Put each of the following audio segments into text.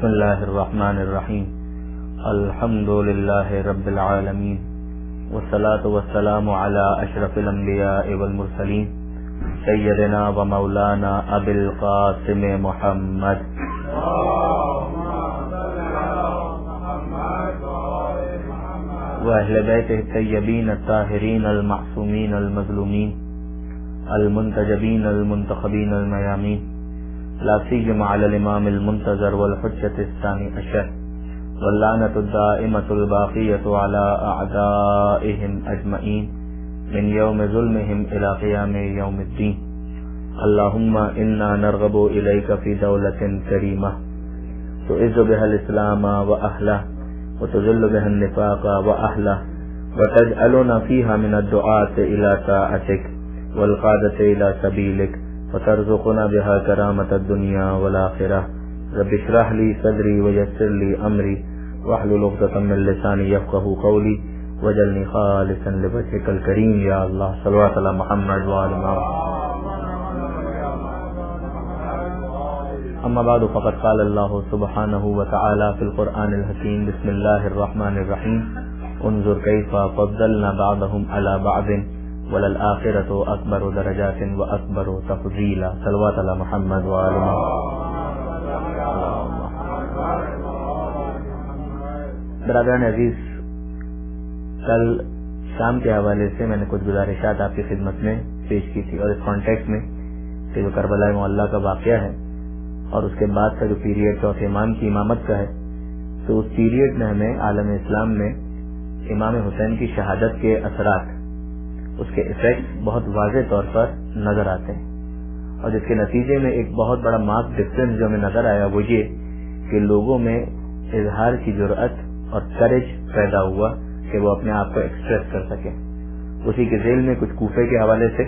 بسم اللہ الرحمن الرحیم الحمد للہ رب العالمین والصلاة والسلام علی اشرف الانبیاء والمرسلین سیدنا و مولانا ابی القاسم محمد و اہل بیتہ الطیبین الطاہرین المعصومین المظلومین المنتجبین المنتخبین المیامین لا سیما علی الامام المنتظر والحجة الثانی عشر واللعنة الدائمة الباقية على أعدائهم أجمعين من يوم ظلمهم إلى قيام يوم الدين. اللهم إنا نرغب إليك في دولة كريمة تعز بها الإسلام وأهله وتذل بها النفاق وأهله وتجعلنا فيها من الدعاة إلى طاعتك والقادة إلى سبيلك وترزقنا بها كرامة الدنيا والآخرة. رب اشرح لي صدري ويسر لي أمري واحلل عقدة من لساني يفقهوا قولي واجعلني خالصا لوجهك الكريم يا الله. صلوات على محمد وآل محمد. أما بعد فقد قال الله سبحانه وتعالى في القرآن الحكيم بسم الله الرحمن الرحيم انظر كيف فضلنا بعضهم على بعض وللآخرة أكبر درجات وأكبر تفضيلا. صلوات على محمد وآل محمد. برادران عزیز، کل شام کے حوالے سے میں نے کچھ گزارشات آپ کی خدمت میں پیش کی تھی، اور اس کانٹیکس میں کہ جو کربلا معلیٰ کا واقعہ ہے اور اس کے بعد کا جو پیریڈ چوتھے امام کی امامت کا ہے، تو اس پیریڈ میں ہمیں عالم اسلام میں امام حسین کی شہادت کے اثرات، اس کے ایفیکٹ بہت واضح طور پر نظر آتے ہیں، اور جس کے نتیجے میں ایک بہت بڑا مارک ڈفرنس جو ہمیں نظر آیا وہ یہ کہ لوگوں میں اظہار کی جرأت اور کریج پیدا ہوا کہ وہ اپنے آپ کو ایکسپریس کر سکیں. اسی کے ذیل میں کچھ کوفے کے حوالے سے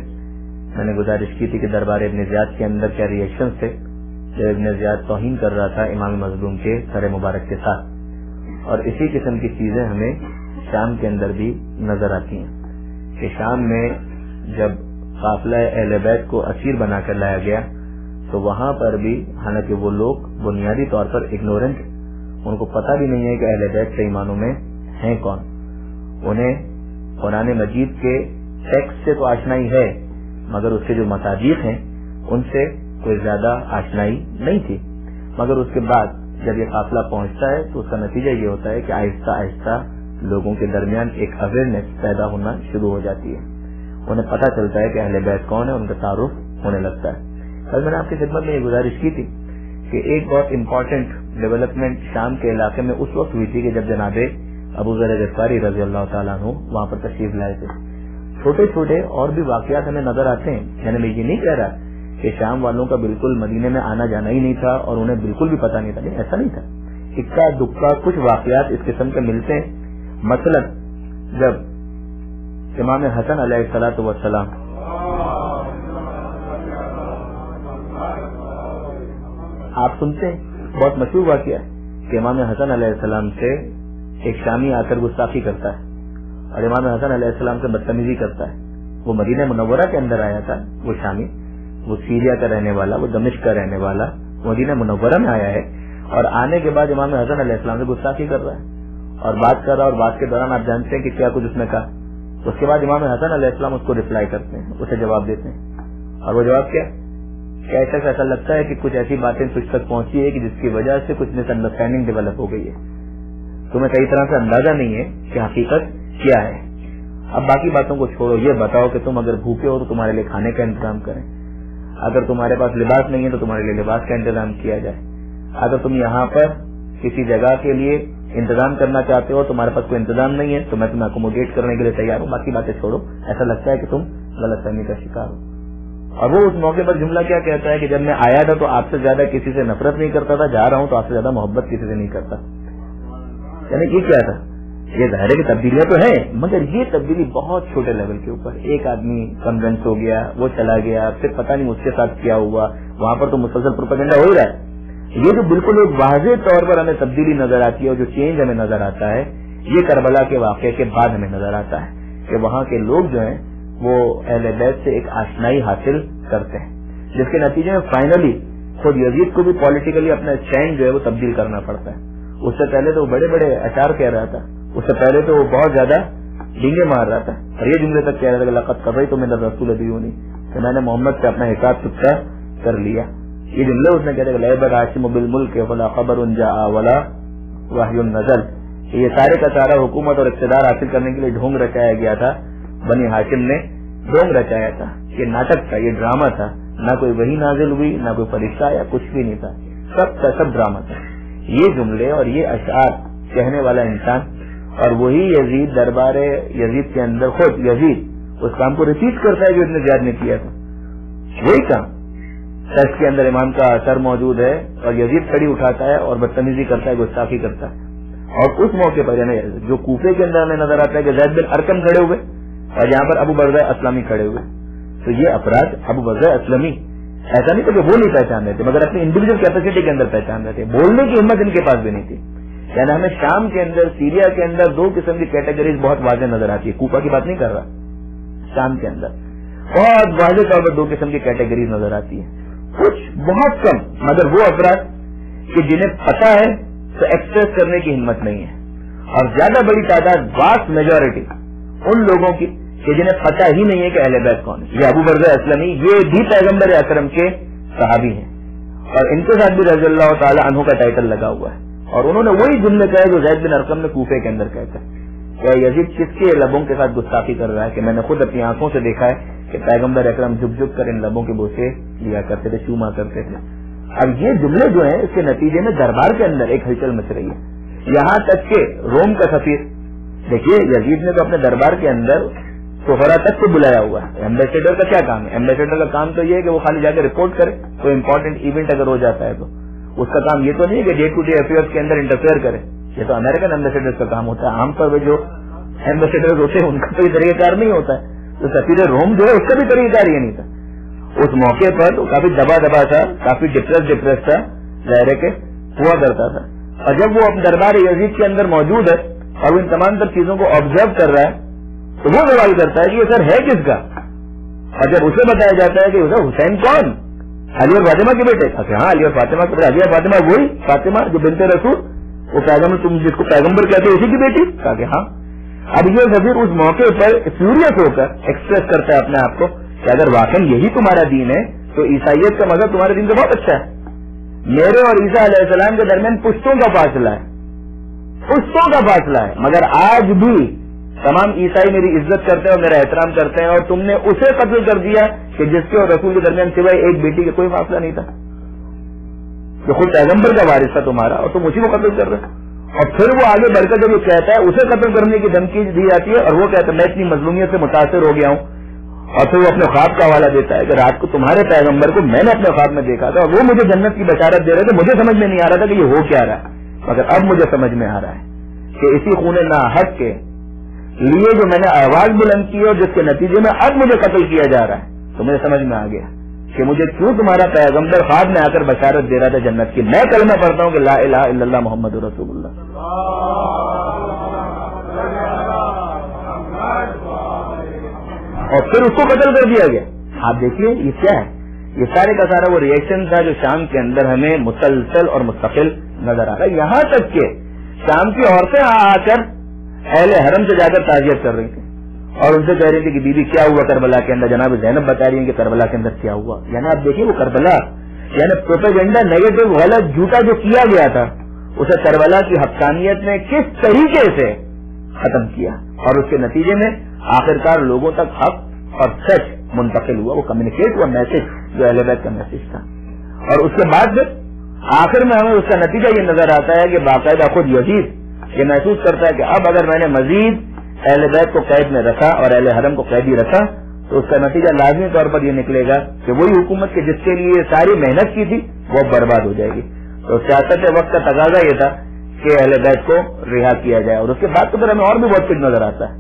میں نے گزارش کی تھی کہ دربار ابن زیاد کے اندر کیا ریئیکشن تھے جب ابن زیاد توہین کر رہا تھا امام مظلوم کے سر مبارک کے ساتھ، اور اسی قسم کی چیزیں ہمیں شام کے اندر بھی نظر آتی ہیں کہ شام میں جب قافلہ اہل بیت کو اسیر بنا کر لایا گیا تو وہاں پر بھی حالانکہ وہ لوگ بنیادی طور پر اگنورنٹ، ان کو پتہ بھی نہیں ہے کہ اہل بیت کے ایمانوں میں ہیں کون، انہیں قرآن مجید کے ٹیکسٹ سے تو آشنائی ہے مگر اس کے جو مصادیق ہیں ان سے کوئی زیادہ آشنائی نہیں تھی. مگر اس کے بعد جب یہ قافلہ پہنچتا ہے تو اس کا نتیجہ یہ ہوتا ہے کہ آہستہ آہستہ لوگوں کے درمیان ایک اویئرنیس پیدا ہونا شروع ہو جاتی ہے، انہیں پتہ چلتا ہے کہ اہل بیت کون ہے، ان کا تعارف ہونے لگتا ہے. کل میں نے آپ کی خدمت میں یہ گزارش کی تھی کہ ایک بہت امپورٹنٹ ڈیولپمنٹ شام کے علاقے میں اس وقت ہوئی تھی کہ جب جناب ابو ذر غفاری رضی اللہ تعالیٰ عنہ وہاں پر تشریف لائے تھے. چھوٹے چھوٹے اور بھی واقعات ہمیں نظر آتے ہیں، یعنی میں یہ نہیں کہہ رہا کہ شام والوں کا بالکل مدینے میں آنا جانا ہی نہیں تھا اور انہیں بالکل بھی پتہ نہیں تھا، نہیں ایسا نہیں تھا. اکا دکا کچھ واقعات اس قسم کے ملتے ہیں. مثلا جب امام حسن علیہ الصلوۃ والسلام آپ سنتے ہیں بہت مشہور واقعہ ہے کہ امام حسن علیہ السلام سے ایک شامی آ کر گستاخی کرتا ہے اور امام حسن علیہ السلام سے بدتمیزی کرتا ہے. وہ مدینہ منورہ کے اندر آیا تھا، وہ شامی، وہ سیریا کا رہنے والا، وہ دمشق کا رہنے والا، مدینہ منورہ میں آیا ہے اور آنے کے بعد امام حسن علیہ السلام سے گستاخی کر رہا ہے اور بات کر رہا ہے، اور بات کے دوران آپ جانتے ہیں کہ کیا کچھ اس نے کہا. اس کے بعد امام حسن علیہ السلام اس کو ریپلائی کرتے ہیں، اسے جواب دیتے ہیں، اور وہ جواب کیا ایسا لگتا ہے کہ کچھ ایسی باتیں تجھ تک پہنچی ہے کہ جس کی وجہ سے کچھ مس انڈرسٹینڈنگ ڈیولپ ہو گئی ہے، تمہیں کئی طرح سے اندازہ نہیں ہے کہ حقیقت کیا ہے. اب باقی باتوں کو چھوڑو، یہ بتاؤ کہ تم اگر بھوکے ہو تو تمہارے لیے کھانے کا انتظام کریں، اگر تمہارے پاس لباس نہیں ہے تو تمہارے لیے لباس کا انتظام کیا جائے، اگر تم یہاں پر کسی جگہ کے لیے انتظام کرنا چاہتے ہو تمہارے پاس کوئی انتظام نہیں ہے تو میں تمہیں اکوموڈیٹ کرنے کے لیے تیار ہوں، باقی باتیں چھوڑو. ایسا لگتا ہے کہ تم غلط فہمی کا شکار ہو. اور وہ اس موقع پر جملہ کیا کہتا ہے کہ جب میں آیا تھا تو آپ سے زیادہ کسی سے نفرت نہیں کرتا تھا، جا رہا ہوں تو آپ سے زیادہ محبت کسی سے نہیں کرتا. یعنی یہ کیا تھا؟ یہ ظاہر ہے کہ تبدیلیاں تو ہیں مگر یہ تبدیلی بہت چھوٹے لیول کے اوپر. ایک آدمی کنونس ہو گیا، وہ چلا گیا، پھر پتہ نہیں اس کے ساتھ کیا ہوا، وہاں پر تو مسلسل پروپیگنڈا ہو رہا ہے. یہ جو بالکل ایک واضح طور پر ہمیں تبدیلی نظر آتی ہے اور جو چینج ہمیں نظر آتا ہے یہ کربلا کے واقعے کے بعد ہمیں نظر آتا ہے کہ وہاں کے لوگ جو ہیں وہ اہل بیت سے ایک آشنائی حاصل کرتے ہیں، جس کے نتیجے میں فائنلی خود یزید کو بھی پولیٹیکلی اپنا اسٹینڈ جو ہے وہ تبدیل کرنا پڑتا ہے. اس سے پہلے تو وہ بڑے بڑے اشعار کہہ رہا تھا, اس سے پہلے تو وہ بہت زیادہ ڈینگے مار رہا تھا, اور یہ جملے تک کہہ رہا تھا کہ لقد قضیت من الرسول دیونی, کہ میں نے محمد سے اپنا حساب چکتا کر لیا. یہ جملے اس نے کہتے کہ لعب العاصم بالملک ولا خبر جاء ولا وحی نزل, یہ سارے کا سارا حکومت اور اقتدار حاصل کرنے کے لیے ڈھونگ رچایا گیا تھا. بنی ہاشم نے ڈھونگ رچایا تھا, یہ ناٹک تھا, یہ ڈرامہ تھا, نہ کوئی وحی نازل ہوئی, نہ کوئی فرشتہ یا کچھ بھی نہیں تھا, سب کا سب ڈرامہ تھا. یہ جملے اور یہ اشعار کہنے والا انسان, اور وہی یزید دربار یزید کے اندر خود یزید اس کام کو ریپیٹ کرتا ہے جو اتنے زیادہ نے کیا تھا. وہی کام سچ کے اندر امام کا اثر موجود ہے, اور یزید کھڑی اٹھاتا ہے اور بدتمیزی کرتا ہے, گستاخی کرتا ہے. اور اس موقع پر یعنی جو کوفے کے اندر ہمیں نظر آتا ہے کہ زید بن ارقم کھڑے ہوئے اور یہاں پر ابو برزہ اسلمی کھڑے ہوئے, تو یہ افراد ابو برزہ اسلمی ایسا نہیں تھا کہ وہ نہیں پہچان رہے تھے, مگر اپنی انڈیویجل کیپیسٹی کے اندر پہچان رہے تھے. بولنے کی ہمت ان کے پاس بھی نہیں تھی. یعنی ہمیں شام کے اندر, سیریا کے اندر دو قسم کی کیٹیگریز بہت واضح نظر آتی ہے. کوفہ کی بات نہیں کر رہا, شام کے اندر بہت واضح طور پر دو قسم کی کیٹیگریز نظر آتی ہے. کچھ بہت کم, مگر وہ افراد کہ جنہیں پتا ہے تو ایکسپریس کرنے کی ہمت نہیں ہے, اور زیادہ بڑی تعداد, واسٹ میجورٹی ان لوگوں کی کہ جنہیں پتا ہی نہیں ہے کہ اہل بیت کون ہے. یہ ابو برزہ اسلمی, یہ بھی پیغمبر اکرم کے صحابی ہیں, اور ان کے ساتھ بھی رضی اللہ تعالی عنہ کا ٹائٹل لگا ہوا ہے. اور انہوں نے وہی جملے کہے جو زید بن ارقم نے کوفے کے اندر کہتا ہے کہ یزید کس کے لبوں کے ساتھ گستاخی کر رہا ہے, کہ میں نے خود اپنی آنکھوں سے دیکھا ہے کہ پیغمبر اکرم جھک جھک کر ان لبوں کے بوسے لیا کرتے تھے, چوما کرتے تھے. اب یہ جملے جو ہیں اس کے نتیجے میں دربار کے اندر ایک ہلچل مچ رہی ہے, یہاں تک کہ روم کا سفیر, دیکھیے یزید نے تو اپنے دربار کے اندر سفرا تک کو بلایا ہوا ہے. ایمبیسیڈر کا کیا کام ہے؟ ایمبیسیڈر کا کام تو یہ ہے کہ وہ خالی جا کے رپورٹ کرے, کوئی امپورٹنٹ ایونٹ اگر ہو جاتا ہے تو اس کا کام یہ تو نہیں ہے کہ ڈے ٹو ڈے افیئرس کے اندر انٹرفیئر کرے. یہ تو امریکن ایمبیسیڈر کا کام ہوتا ہے. عام طور پہ جو ایمبیسیڈر ہوتے ہیں ان کا کوئی طریقہ کار نہیں ہوتا ہے. تو سفیر روم جو ہے اس کا بھی طریقہ کار یہ نہیں تھا. اس موقع پر کافی دبا دبا تھا, کافی ڈپریس تھا, ظاہر ہے کہ ہوا کرتا تھا. اور جب وہ اپنے دربار یزید کے اندر موجود ہے اور وہ ان تمام تر چیزوں کو آبزرو کر رہا ہے تو وہ سوال کرتا ہے کہ یہ سر ہے کس کا. اور جب اسے بتایا جاتا ہے کہ حسین کون, علی اور فاطمہ کے بیٹے, ہاں علی اور فاطمہ کے بیٹے, علی اور فاطمہ وہی فاطمہ جو بنت رسول, وہ پیغمبر تم جس کو پیغمبر کہتے ہیں اسی کی بیٹی, کہا کہ ہاں. اب یہ سفیر اس موقع پر فیوریس ہو کر ایکسپریس کرتا ہے اپنے آپ کو کہ اگر واقعی یہی تمہارا دین ہے تو عیسائیت کا مذہب تمہارے دین کا بہت اچھا ہے. میرے اور عیسیٰ علیہ السلام کے درمیان پشتوں کا فاصلہ ہے, مگر آج بھی تمام عیسائی میری عزت کرتے ہیں اور میرا احترام کرتے ہیں, اور تم نے اسے قتل کر دیا کہ جس کے اور رسول کے درمیان سوائے ایک بیٹی کے کوئی فاصلہ نہیں تھا, جو خود پیغمبر کا وارث تھا تمہارا, اور تم اسی کو قتل کر رہے. اور پھر وہ آگے بڑھ کر جب وہ کہتا ہے, اسے قتل کرنے کی دھمکی دی جاتی ہے, اور وہ کہتا ہے میں اتنی مظلومیت سے متاثر ہو گیا ہوں. اور پھر وہ اپنے خواب کا حوالہ دیتا ہے کہ رات کو تمہارے پیغمبر کو میں نے اپنے خواب میں دیکھا تھا, اور وہ مجھے جنت کی بشارت دے رہے تھے. مجھے سمجھ میں نہیں آ رہا تھا کہ یہ ہو کیا رہا ہے, مگر اب مجھے سمجھ میں آ رہا ہے کہ اسی خون ناحق کے لیے جو میں نے آواز بلند کی اور جس کے نتیجے میں اب مجھے قتل کیا جا رہا ہے, تو مجھے سمجھ میں آ گیا کہ مجھے کیوں تمہارا پیغمبر خواب میں آ کر بشارت دے رہا تھا جنت کی. میں کلمہ پڑھتا ہوں کہ لا الہ الا اللہ محمد رسول اللہ, اور پھر اس کو قتل کر دیا گیا. آپ دیکھیے یہ کیا ہے, یہ سارے کا سارا وہ ریئیکشن تھا جو شام کے اندر ہمیں مسلسل اور مستقل نظر آ رہا ہے. یہاں تک کہ شام کی عورتیں آ کر اہل حرم سے جا کر تعزیت کر رہی تھی اور ان سے کہہ رہی تھی کہ بی بی کیا ہوا کربلا کے اندر. جناب زینب بتا رہی ہیں کہ کربلا کے اندر کیا ہوا. یعنی آپ دیکھیے وہ کربلا, یعنی پروپیگنڈا نیگیٹو غلط جھوٹا جو کیا گیا تھا اسے کربلا کی حقانیت نے کس طریقے سے ختم کیا, اور اس کے نتیجے میں آخرکار لوگوں تک حق اور سچ منتقل ہوا, وہ کمیونیکیٹ ہوا میسج جو اہل بیت کا میسج تھا. اور اس کے بعد پھر آخر میں ہمیں اس کا نتیجہ یہ نظر آتا ہے کہ باقاعدہ خود یزید یہ محسوس کرتا ہے کہ اب اگر میں نے مزید اہل بیت کو قید میں رکھا اور اہل حرم کو قیدی رکھا تو اس کا نتیجہ لازمی طور پر یہ نکلے گا کہ وہی حکومت کے جس کے لیے ساری محنت کی تھی وہ برباد ہو جائے گی. تو سیاست وقت کا تقاضا یہ تھا کہ اہل بیت کو رہا کیا جائے. اور اس کے بعد تو پھر ہمیں اور بھی بہت کچھ نظر آتا ہے.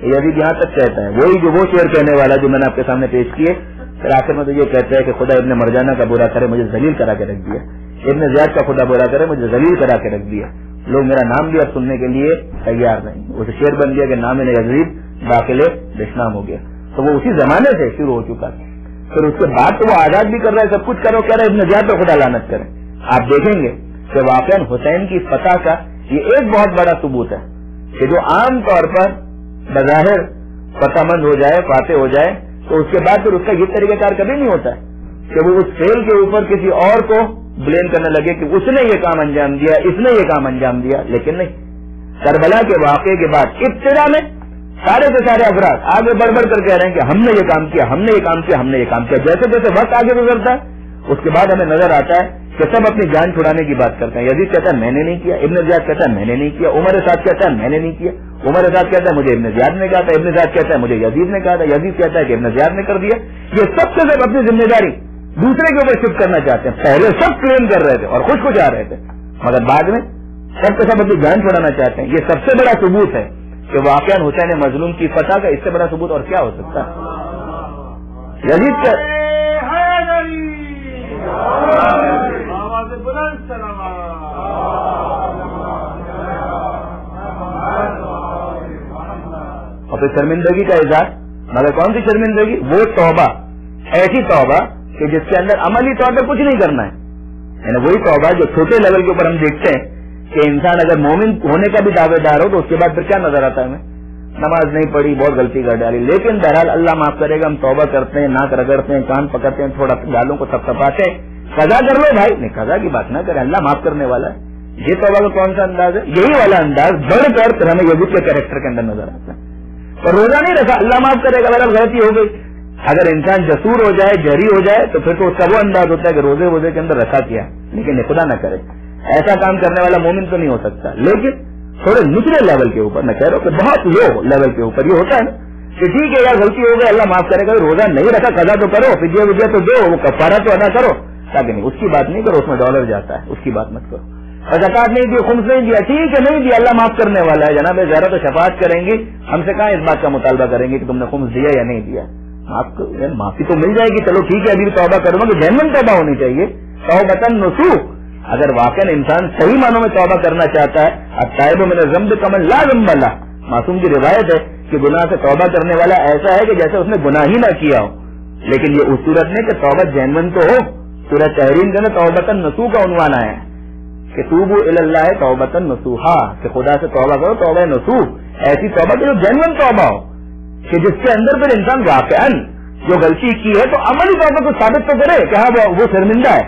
یزید یہاں تک کہتا ہے وہی جو وہ شعر کہنے والا جو میں نے آپ کے سامنے پیش کیے, پھر آخر میں تو یہ کہتا ہے کہ خدا ابن مرجانہ کا برا کرے مجھے ذلیل کرا کے رکھ دیا, ابن زیاد کا خدا برا کرے مجھے ذلیل کرا کے رکھ دیا. لوگ میرا نام بھی اب سننے کے لیے تیار نہیں. اسے شعر بن گیا کہ نام یزید داخل اسلام ہو گیا. تو وہ اسی زمانے سے شروع ہو چکا تھا. پھر اس کے بعد تو وہ آزاد بھی کر رہا ہے, سب کچھ کرو, کہہ رہا ہے ابن زیاد پہ خدا لعنت کرے. آپ دیکھیں گے کہ واقعاً حسین کی فتح کا یہ ایک بہت بڑا ثبوت ہے کہ جو عام طور پر بظاہر فتح مند ہو جائے, فاتح ہو جائے, تو اس کے بعد پھر اس کا یہ طریقہ کار کبھی نہیں ہوتا ہے کہ وہ اس فیل کے اوپر کسی اور کو بلیم کرنے لگے کہ اس نے یہ کام انجام دیا, اس نے یہ کام انجام دیا. لیکن نہیں, کربلا کے واقعے کے بعد ابتدا میں سارے کے سارے افراد آگے بڑھ بڑھ کر کہہ رہے ہیں کہ ہم نے یہ کام کیا, ہم نے یہ کام کیا, ہم نے یہ کام کیا. جیسے جیسے وقت آگے گزرتا ہے اس کے بعد ہمیں نظر آتا ہے کہ سب اپنی جان چھڑانے کی بات کرتے ہیں. یزید کہتا ہے میں نے نہیں کیا, ابن زیاد کہتا ہے میں نے نہیں کیا, عمر سعد کہتا ہے میں نے نہیں کیا, عمر سعد کہتا ہے مجھے ابن زیاد نے کہا تھا, ابن زیاد کہتا ہے مجھے یزید نے کہا تھا, یزید کہتا ہے کہ ابن زیاد نے کر دیا. یہ سب سے سب اپنی ذمہ داری دوسرے کے اوپر شفٹ کرنا چاہتے ہیں. پہلے سب کلیم کر رہے تھے اور خوش خوش آ رہے تھے, مگر بعد میں سب کے سب اپنی جان چھڑانا چاہتے ہیں. یہ سب سے بڑا ثبوت ہے کہ واقعاً حسین مظلوم کی فتح کا اس سے بڑا ثبوت اور کیا ہو سکتا ہے. یزید کا اور پھر شرمندگی کا اظہار, مگر کون سی شرمندگی؟ وہ توبہ, ایسی توبہ کہ جس کے اندر عملی طور پر کچھ نہیں کرنا ہے. یعنی وہی توبہ جو چھوٹے لیول کے اوپر ہم دیکھتے ہیں کہ انسان اگر مومن ہونے کا بھی دعوے دار ہو تو اس کے بعد پھر کیا نظر آتا ہے ہمیں؟ نماز نہیں پڑھی, بہت غلطی کر ڈالی, لیکن بہرحال اللہ معاف کرے گا, ہم توبہ کرتے ہیں, ناک رگڑتے ہیں, کان پکڑتے ہیں, تھوڑا گالوں کو تھپتھپاتے ہیں, قضا کر لو بھائی. نہیں, قضا کی بات نہ کرے, اللہ معاف کرنے والا ہے. یہ توبہ کا کون سا انداز ہے؟ یہی والا انداز بڑھ کر پھر ہمیں یزید کے کیریکٹر کے اندر نظر آتا ہے. اور روزہ نہیں رکھا, اللہ معاف کرے گا, اگر غلطی ہو گئی. اگر انسان جسور ہو جائے, جہری ہو جائے, تو پھر تو اس کا وہ انداز ہوتا ہے کہ روزے کے اندر رکھا کیا, لیکن خدا نہ کرے ایسا کام کرنے والا مومن تو نہیں ہو سکتا. لیکن تھوڑے نچلے لیول کے اوپر, میں کہہ رہا ہوں کہ بہت لو لیول کے اوپر یہ ہوتا ہے نا کہ ٹھیک ہے یار غلطی ہو گئی, اللہ معاف کرے گا, روزہ نہیں رکھا, قضا تو کرو, فدیہ وجہ تو دو, وہ کفارہ تو ادا کرو, تاکہ نہیں اس کی بات نہیں کرو, اس میں ڈالر جاتا ہے, اس کی بات مت کرو. زکات نہیں دی, خمس نہیں دیا, ٹھیک ہے نہیں دیا, اللہ معاف کرنے والا ہے. جناب زہرا تو شفاعت کریں گی, ہم سے کہاں اس بات کا مطالبہ کریں گے کہ تم نے خمس دیا یا نہیں دیا. معافی تو مل جائے گی, چلو ٹھیک ہے ابھی توبہ کروں گا, جینوین توبہ ہونی چاہیے, توبۃ نصوح. اگر واقعا انسان صحیح معنوں میں توبہ کرنا چاہتا ہے, التائب من الذنب کمن لا ذنب لہ, معصوم کی روایت ہے کہ گناہ سے توبہ کرنے والا ایسا ہے کہ جیسے اس نے گناہ ہی نہ کیا ہو. لیکن یہ اس صورت میں کہ توبہ جینوین تو ہو. سورۃ تحریم کے اندر توبۃ نصوح کا عنوان آیا ہے کہ توبوا الی اللہ توبۃ نصوحا, کہ خدا سے توبہ کرو, توبہ نصوح, ایسی توبہ کہ جو جینوین توبہ ہو, کہ جس کے اندر پھر انسان واقعاً جو غلطی کی ہے تو عملی طور پر کچھ ثابت تو کرے کہ ہاں وہ شرمندہ ہے.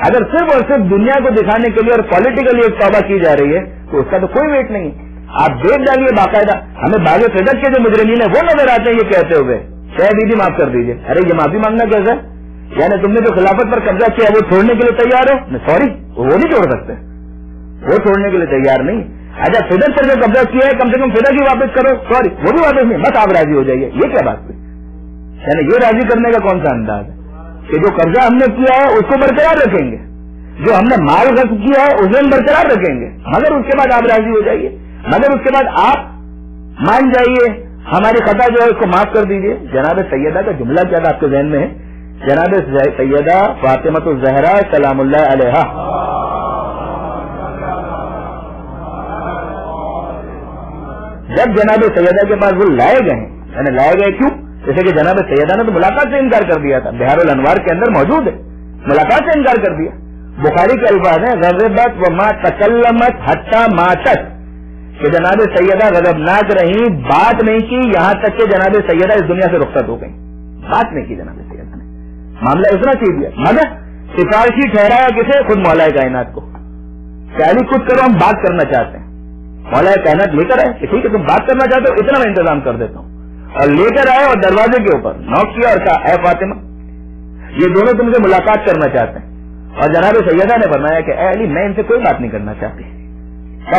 اگر صرف اور صرف دنیا کو دکھانے کے لیے اور پولیٹیکلی ایک توبہ کی جا رہی ہے تو اس کا تو کوئی ویٹ نہیں. آپ دیکھ ڈالیے باقاعدہ, ہمیں باغ صدق کے جو مجرمین ہیں وہ نظر آتے ہیں یہ کہتے ہوئے شاید دیدی معاف کر دیجیے. ارے یہ معافی مانگنا کیسا ہے؟ یعنی تم نے جو خلافت پر قبضہ کیا وہ چھوڑنے کے لیے تیار ہو؟ سوری, وہ نہیں چھوڑ سکتے, وہ چھوڑنے کے لیے تیار نہیں. اچھا فدق پر جو قبضہ کیا ہے کم سے کم فدق ہی واپس کرو, سوری وہ بھی واپس نہیں, بس آپ راضی ہو جائیے. یہ کیا بات ہے؟ یعنی یہ راضی کرنے کا کون سا انداز ہے کہ جو قبضہ ہم نے کیا ہے اس کو برقرار رکھیں گے, جو ہم نے مال غصب کیا ہے اسے ہم برقرار رکھیں گے, مگر اس کے بعد آپ راضی ہو جائیے, مگر اس کے بعد آپ مان جائیے ہماری خطا جو ہے اس کو معاف کر دیجیے. جناب سیدہ کا جملہ کیا تھا آپ کے ذہن میں ہے؟ جناب سیدہ فاطمہ الزہرا سلام اللہ علیہا, جب جناب سیدہ کے پاس وہ لائے گئے, یعنی لائے گئے کیوں؟ جیسے کہ جناب سیدہ نے تو ملاقات سے انکار کر دیا تھا, بہار الانوار کے اندر موجود ہے, ملاقات سے انکار کر دیا. بخاری کے الفاظ ہیں غضبت وما تکلمت حتی ماتت, کہ جناب سیدہ غضبناک رہی, بات نہیں کی یہاں تک کہ جناب سیدہ اس دنیا سے رخصت ہو گئی, بات نہیں کی جناب سیدہ نے. معاملہ اتنا چیز ہے, مگر سفارشی ٹھہرایا کسے؟ خود مولا کائنات کو. علی خود کرو, ہم بات کرنا چاہتے ہیں. مولا کائنات لے کر آئے کہ ٹھیک ہے تم بات کرنا چاہتے ہو, اتنا میں انتظام کر دیتا ہوں. اور لے کر آئے اور دروازے کے اوپر نوک کیا اور کہا اے فاطمہ یہ دونوں تم سے ملاقات کرنا چاہتے ہیں. اور جناب سیدہ نے فرمایا کہ اے علی میں ان سے کوئی بات نہیں کرنا چاہتی,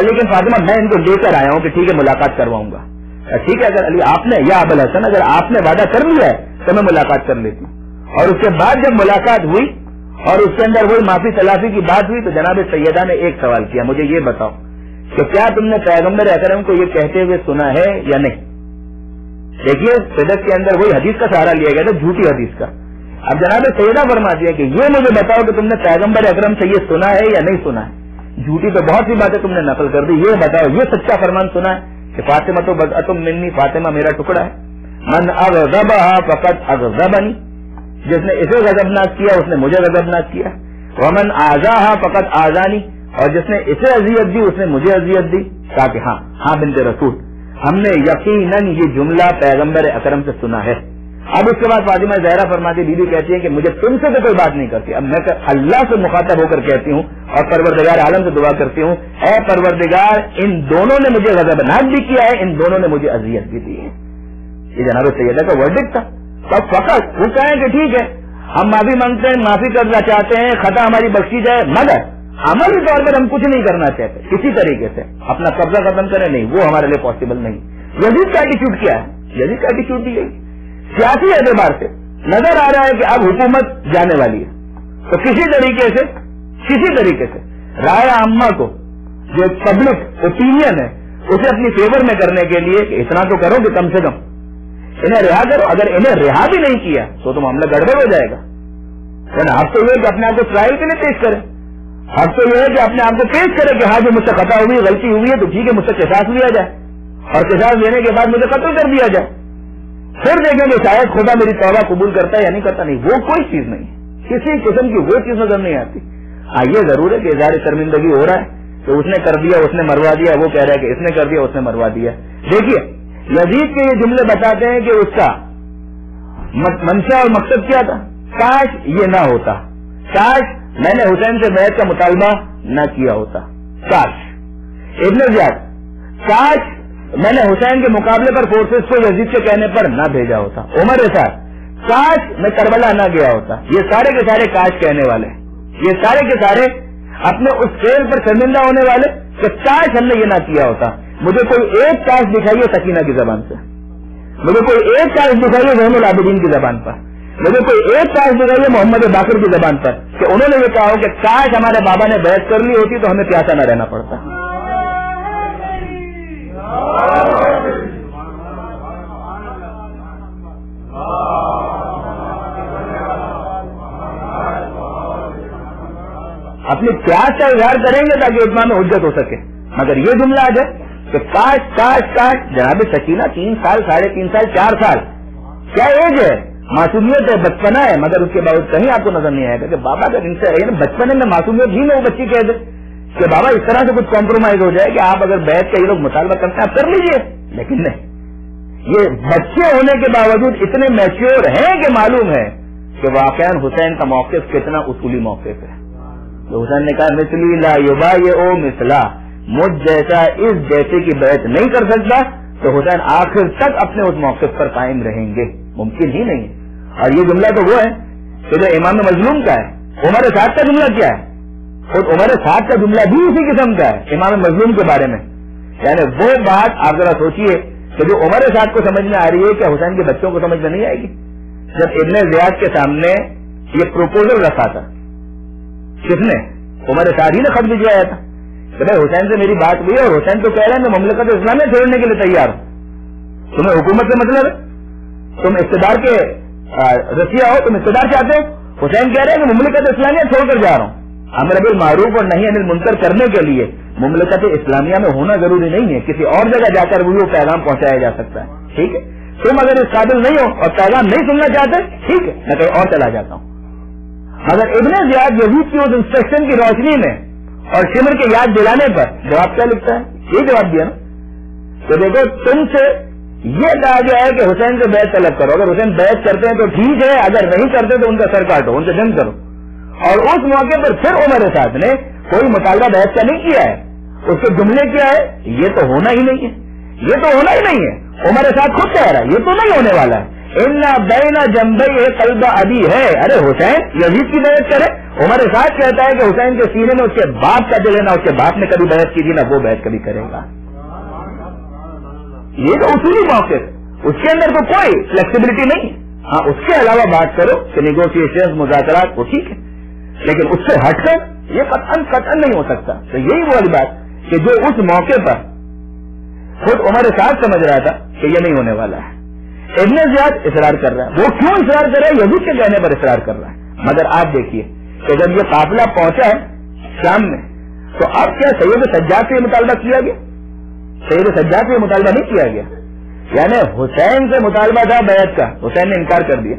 لیکن فاطمہ میں ان کو لے کر آیا ہوں کہ ٹھیک ہے ملاقات کرواؤں گا. ٹھیک ہے اگر علی آپ نے, یا ابو الحسن اگر آپ نے وعدہ کر لیا ہے تو میں ملاقات کر لیتی ہوں. اور اس کے بعد جب ملاقات ہوئی اور اس کے اندر وہی معافی تلافی کی بات ہوئی تو جناب سیدہ نے ایک سوال کیا, مجھے یہ بتاؤ کہ کیا تم نے پیغمبر اکرم کو یہ کہتے ہوئے سنا ہے یا نہیں؟ دیکھیے صدق کے اندر وہی حدیث کا سہارا لیا گیا تھا, جھوٹی حدیث کا. اب جناب سیدہ فرما دیا کہ یہ مجھے بتاؤ کہ تم نے پیغمبر اکرم سے یہ سنا ہے یا نہیں سنا ہے. جھوٹی تو بہت سی باتیں تم نے نقل کر دی, یہ بتاؤ یہ سچا فرمان سنا ہے کہ فاطمہ تو بضعۃ منی, فاطمہ میرا ٹکڑا ہے, من اغضبها فقد اغضبنی, جس نے اسے غضبناک کیا اس نے مجھے غضبناک کیا. ومن آزاہا فقط آزانی، اور جس نے اسے اذیت دی اس نے مجھے اذیت دی. کہا کہ ہاں بنت رسول، ہم نے یقیناً یہ جملہ پیغمبر اکرم سے سنا ہے. اب اس کے بعد فاطمہ زہرا فرماتی بی بی کہتی ہے کہ مجھے تم سے تو کوئی بات نہیں کرتی، اب میں اللہ سے مخاطب ہو کر کہتی ہوں اور پروردگار عالم سے دعا کرتی ہوں، اے پروردگار ان دونوں نے مجھے غضبناک بھی کیا ہے، ان دونوں نے مجھے اذیت بھی دی ہے. یہ جناب سیدہ کا ورڈکٹ تھا. تب فقط وہ کہیں کہ ٹھیک ہے ہم معافی مانگتے ہیں، معافی کرنا چاہتے ہیں، خطا ہماری بخشی جائے، مگر عملی طور پر ہم کچھ نہیں کرنا چاہتے کسی طریقے سے اپنا قبضہ ختم کریں، نہیں، وہ ہمارے لیے پاسبل نہیں. یزید کا ایٹیچیوڈ کیا ہے؟ یزید کا ایٹیچیوڈ بھی یہی سیاسی اعتبار سے نظر آ رہا ہے کہ اب حکومت جانے والی ہے، تو کسی طریقے سے رائے عامہ کو جو پبلک اوپینین ہے اسے اپنی فیور میں کرنے کے لیے کہ اتنا تو کرو کہ کم سے کم انہیں رہا کرو. اگر انہیں رہا بھی نہیں کیا تو معاملہ گڑبڑ ہو جائے گا. حق تو یہ ہے کہ اپنے آپ کو ٹرائل کے لیے پیش کرے، حق تو یہ ہے کہ اپنے آپ کو پیش کرے کہ ہاں جو مجھ سے خطا ہوئی ہے، غلطی ہوئی ہے، تو ٹھیک ہے مجھ سے قصاص لیا جائے اور قصاص لینے کے بعد مجھے قتل کر دیا جائے. پھر دیکھیں گے شاید خدا میری توبہ قبول کرتا ہے یا نہیں کرتا. نہیں، وہ کوئی چیز نہیں، کسی قسم کی وہ چیز نظر نہیں آتی. ہاں یہ ضرور ہے کہ اظہار شرمندگی ہو رہا ہے کہ اس نے کر دیا اس نے مروا دیا، وہ کہہ رہا ہے کہ اس نے کر دیا اس نے مروا دیا. دیکھیے یزید کے یہ جملے بتاتے ہیں کہ اس کا منشا اور مقصد کیا تھا. کاش یہ نہ ہوتا، کاش میں نے حسین سے بیعت کا مطالبہ نہ کیا ہوتا، کاش. ابن زیاد، کاش میں نے حسین کے مقابلے پر فورسز کو یزید کے کہنے پر نہ بھیجا ہوتا. عمر رسال، کاش میں کربلا نہ گیا ہوتا. یہ سارے کے سارے کاش کہنے والے، یہ سارے کے سارے اپنے اس فعل پر شرمندہ ہونے والے کہ کاش ہم نے یہ نہ کیا ہوتا. مجھے کوئی ایک کاش دکھائیے سکینہ کی زبان سے، مجھے کوئی ایک کاش دکھائیے زین العابدین کی زبان پر، مجھے کوئی ایک کاش دکھائیے محمد باقر کی زبان پر کہ انہوں نے یہ کہا ہو کہ کاش ہمارے بابا نے بیعت کر لی ہوتی تو ہمیں پیاسا نہ رہنا پڑتا. اپنی پیاس کا اظہار کریں گے تاکہ اتمام میں حجت ہو سکے. مگر یہ جملہ آ جائے کہ کاش کاش کاش. جناب سکینہ 3 سال 3.5 سال 4 سال کیا ایج ہے، معصومیت ہے، بچپنا ہے، مگر اس کے باوجود کہیں آپ کو نظر نہیں آئے گا کہ بابا اگر ان سے بچپنے میں معصومیت ہی میں وہ بچی کہہ دے کہ بابا اس طرح سے کچھ کمپرومائز ہو جائے کہ آپ اگر بیعت کا یہ لوگ مطالبہ کرتے ہیں آپ کر لیجئے. لیکن نہیں، یہ بچے ہونے کے باوجود اتنے میچور ہیں کہ معلوم ہے کہ واقعا حسین کا موقف کتنا اصولی موقف ہے. تو حسین نے کہا مثلی لا یبایع مثلا، مجھ جیسا اس جیسے کی بیعت نہیں کر سکتا. تو حسین آخر تک اپنے اس موقف پر قائم رہیں گے، ممکن ہی نہیں ہے. اور یہ جملہ تو وہ ہے کہ جو امام مظلوم کا ہے. عمر سعد کا جملہ کیا ہے؟ خود عمر سعد کا جملہ بھی اسی قسم کا ہے امام مظلوم کے بارے میں. یعنی وہ بات آپ ذرا سوچیے کہ جو عمر سعد کو سمجھ میں آ رہی ہے کہ حسین کے بچوں کو سمجھ میں نہیں آئے گی. جب ابن زیاد کے سامنے یہ پروپوزل رکھا تھا، کس نے؟ عمر سعد ہی نے خط بھجوایا تھا کہ بھائی حسین سے میری بات ہوئی اور حسین تو کہہ رہے ہیں میں مملکت اسلامیہ چھوڑنے کے لیے تیار ہوں. تمہیں حکومت سے مطلب ہے، تم اقتدار کے رسیا ہو، تم اقتدار چاہتے ہو. حسین کہہ رہے ہیں کہ مملکت اسلامیہ چھوڑ کر جا رہا ہوں. امر بالمعروف اور نہی عن المنکر کرنے کے لیے مملکت اسلامیہ میں ہونا ضروری نہیں ہے، کسی اور جگہ جا کر وہ پیغام پہنچایا جا سکتا ہے. ٹھیک ہے، تم اگر اس قابل نہیں ہو اور پیغام نہیں سننا چاہتے، ٹھیک ہے میں کہیں اور چلا جاتا ہوں. مگر ابن زیاد یزید کی اس انسٹرکشن کی روشنی میں اور شمر کے یاد دلانے پر جواب کیا لکھتا ہے؟ یہ جواب دیا نا کہ دیکھو تم سے یہ کہا گیا ہے کہ حسین سے بیعت طلب کرو، اگر حسین بیعت کرتے ہیں تو ٹھیک ہے، اگر نہیں کرتے تو ان کا سر کاٹو، ان سے جنگ کرو. اور اس موقع پر پھر عمر سعد نے کوئی مطالبہ بیعت کا نہیں کیا ہے. اس کے جملے کیا ہے؟ یہ تو ہونا ہی نہیں ہے، یہ تو ہونا ہی نہیں ہے. عمر سعد خود کہہ رہا ہے یہ تو نہیں ہونے والا ہے. ان بین جنبی قلب ابی ہے. ارے حسین یزید کی بیعت کرے. عمر سعد کہتا ہے کہ حسین کے سینے میں اس کے باپ کا دل ہے، نہ اس کے باپ نے کبھی بیعت کی تھی نہ وہ بیعت کبھی کرے گا. یہ تو اصولی موقف، اس کے اندر تو کوئی فلیکسیبلٹی نہیں. ہاں اس کے علاوہ بات کرو کہ نیگوشیشن مذاکرات وہ ٹھیک ہے، لیکن اس سے ہٹ کر یہ قطعاً نہیں ہو سکتا. تو یہی وہ والی بات کہ جو اس موقع پر خود عمر سعد سمجھ رہا تھا کہ یہ نہیں ہونے والا ہے. ابن زیاد اصرار کر رہا ہے. وہ کیوں اصرار کر رہا ہے؟ یزید کے کہنے پر اصرار کر رہا ہے. مگر آپ دیکھیے کہ جب یہ قافلہ پہنچا ہے شام میں تو اب کیا سید سجاد سے یہ مطالبہ کیا گیا؟ سید سجاد سے مطالبہ نہیں کیا گیا. یعنی حسین سے مطالبہ تھا بیعت کا، حسین نے انکار کر دیا.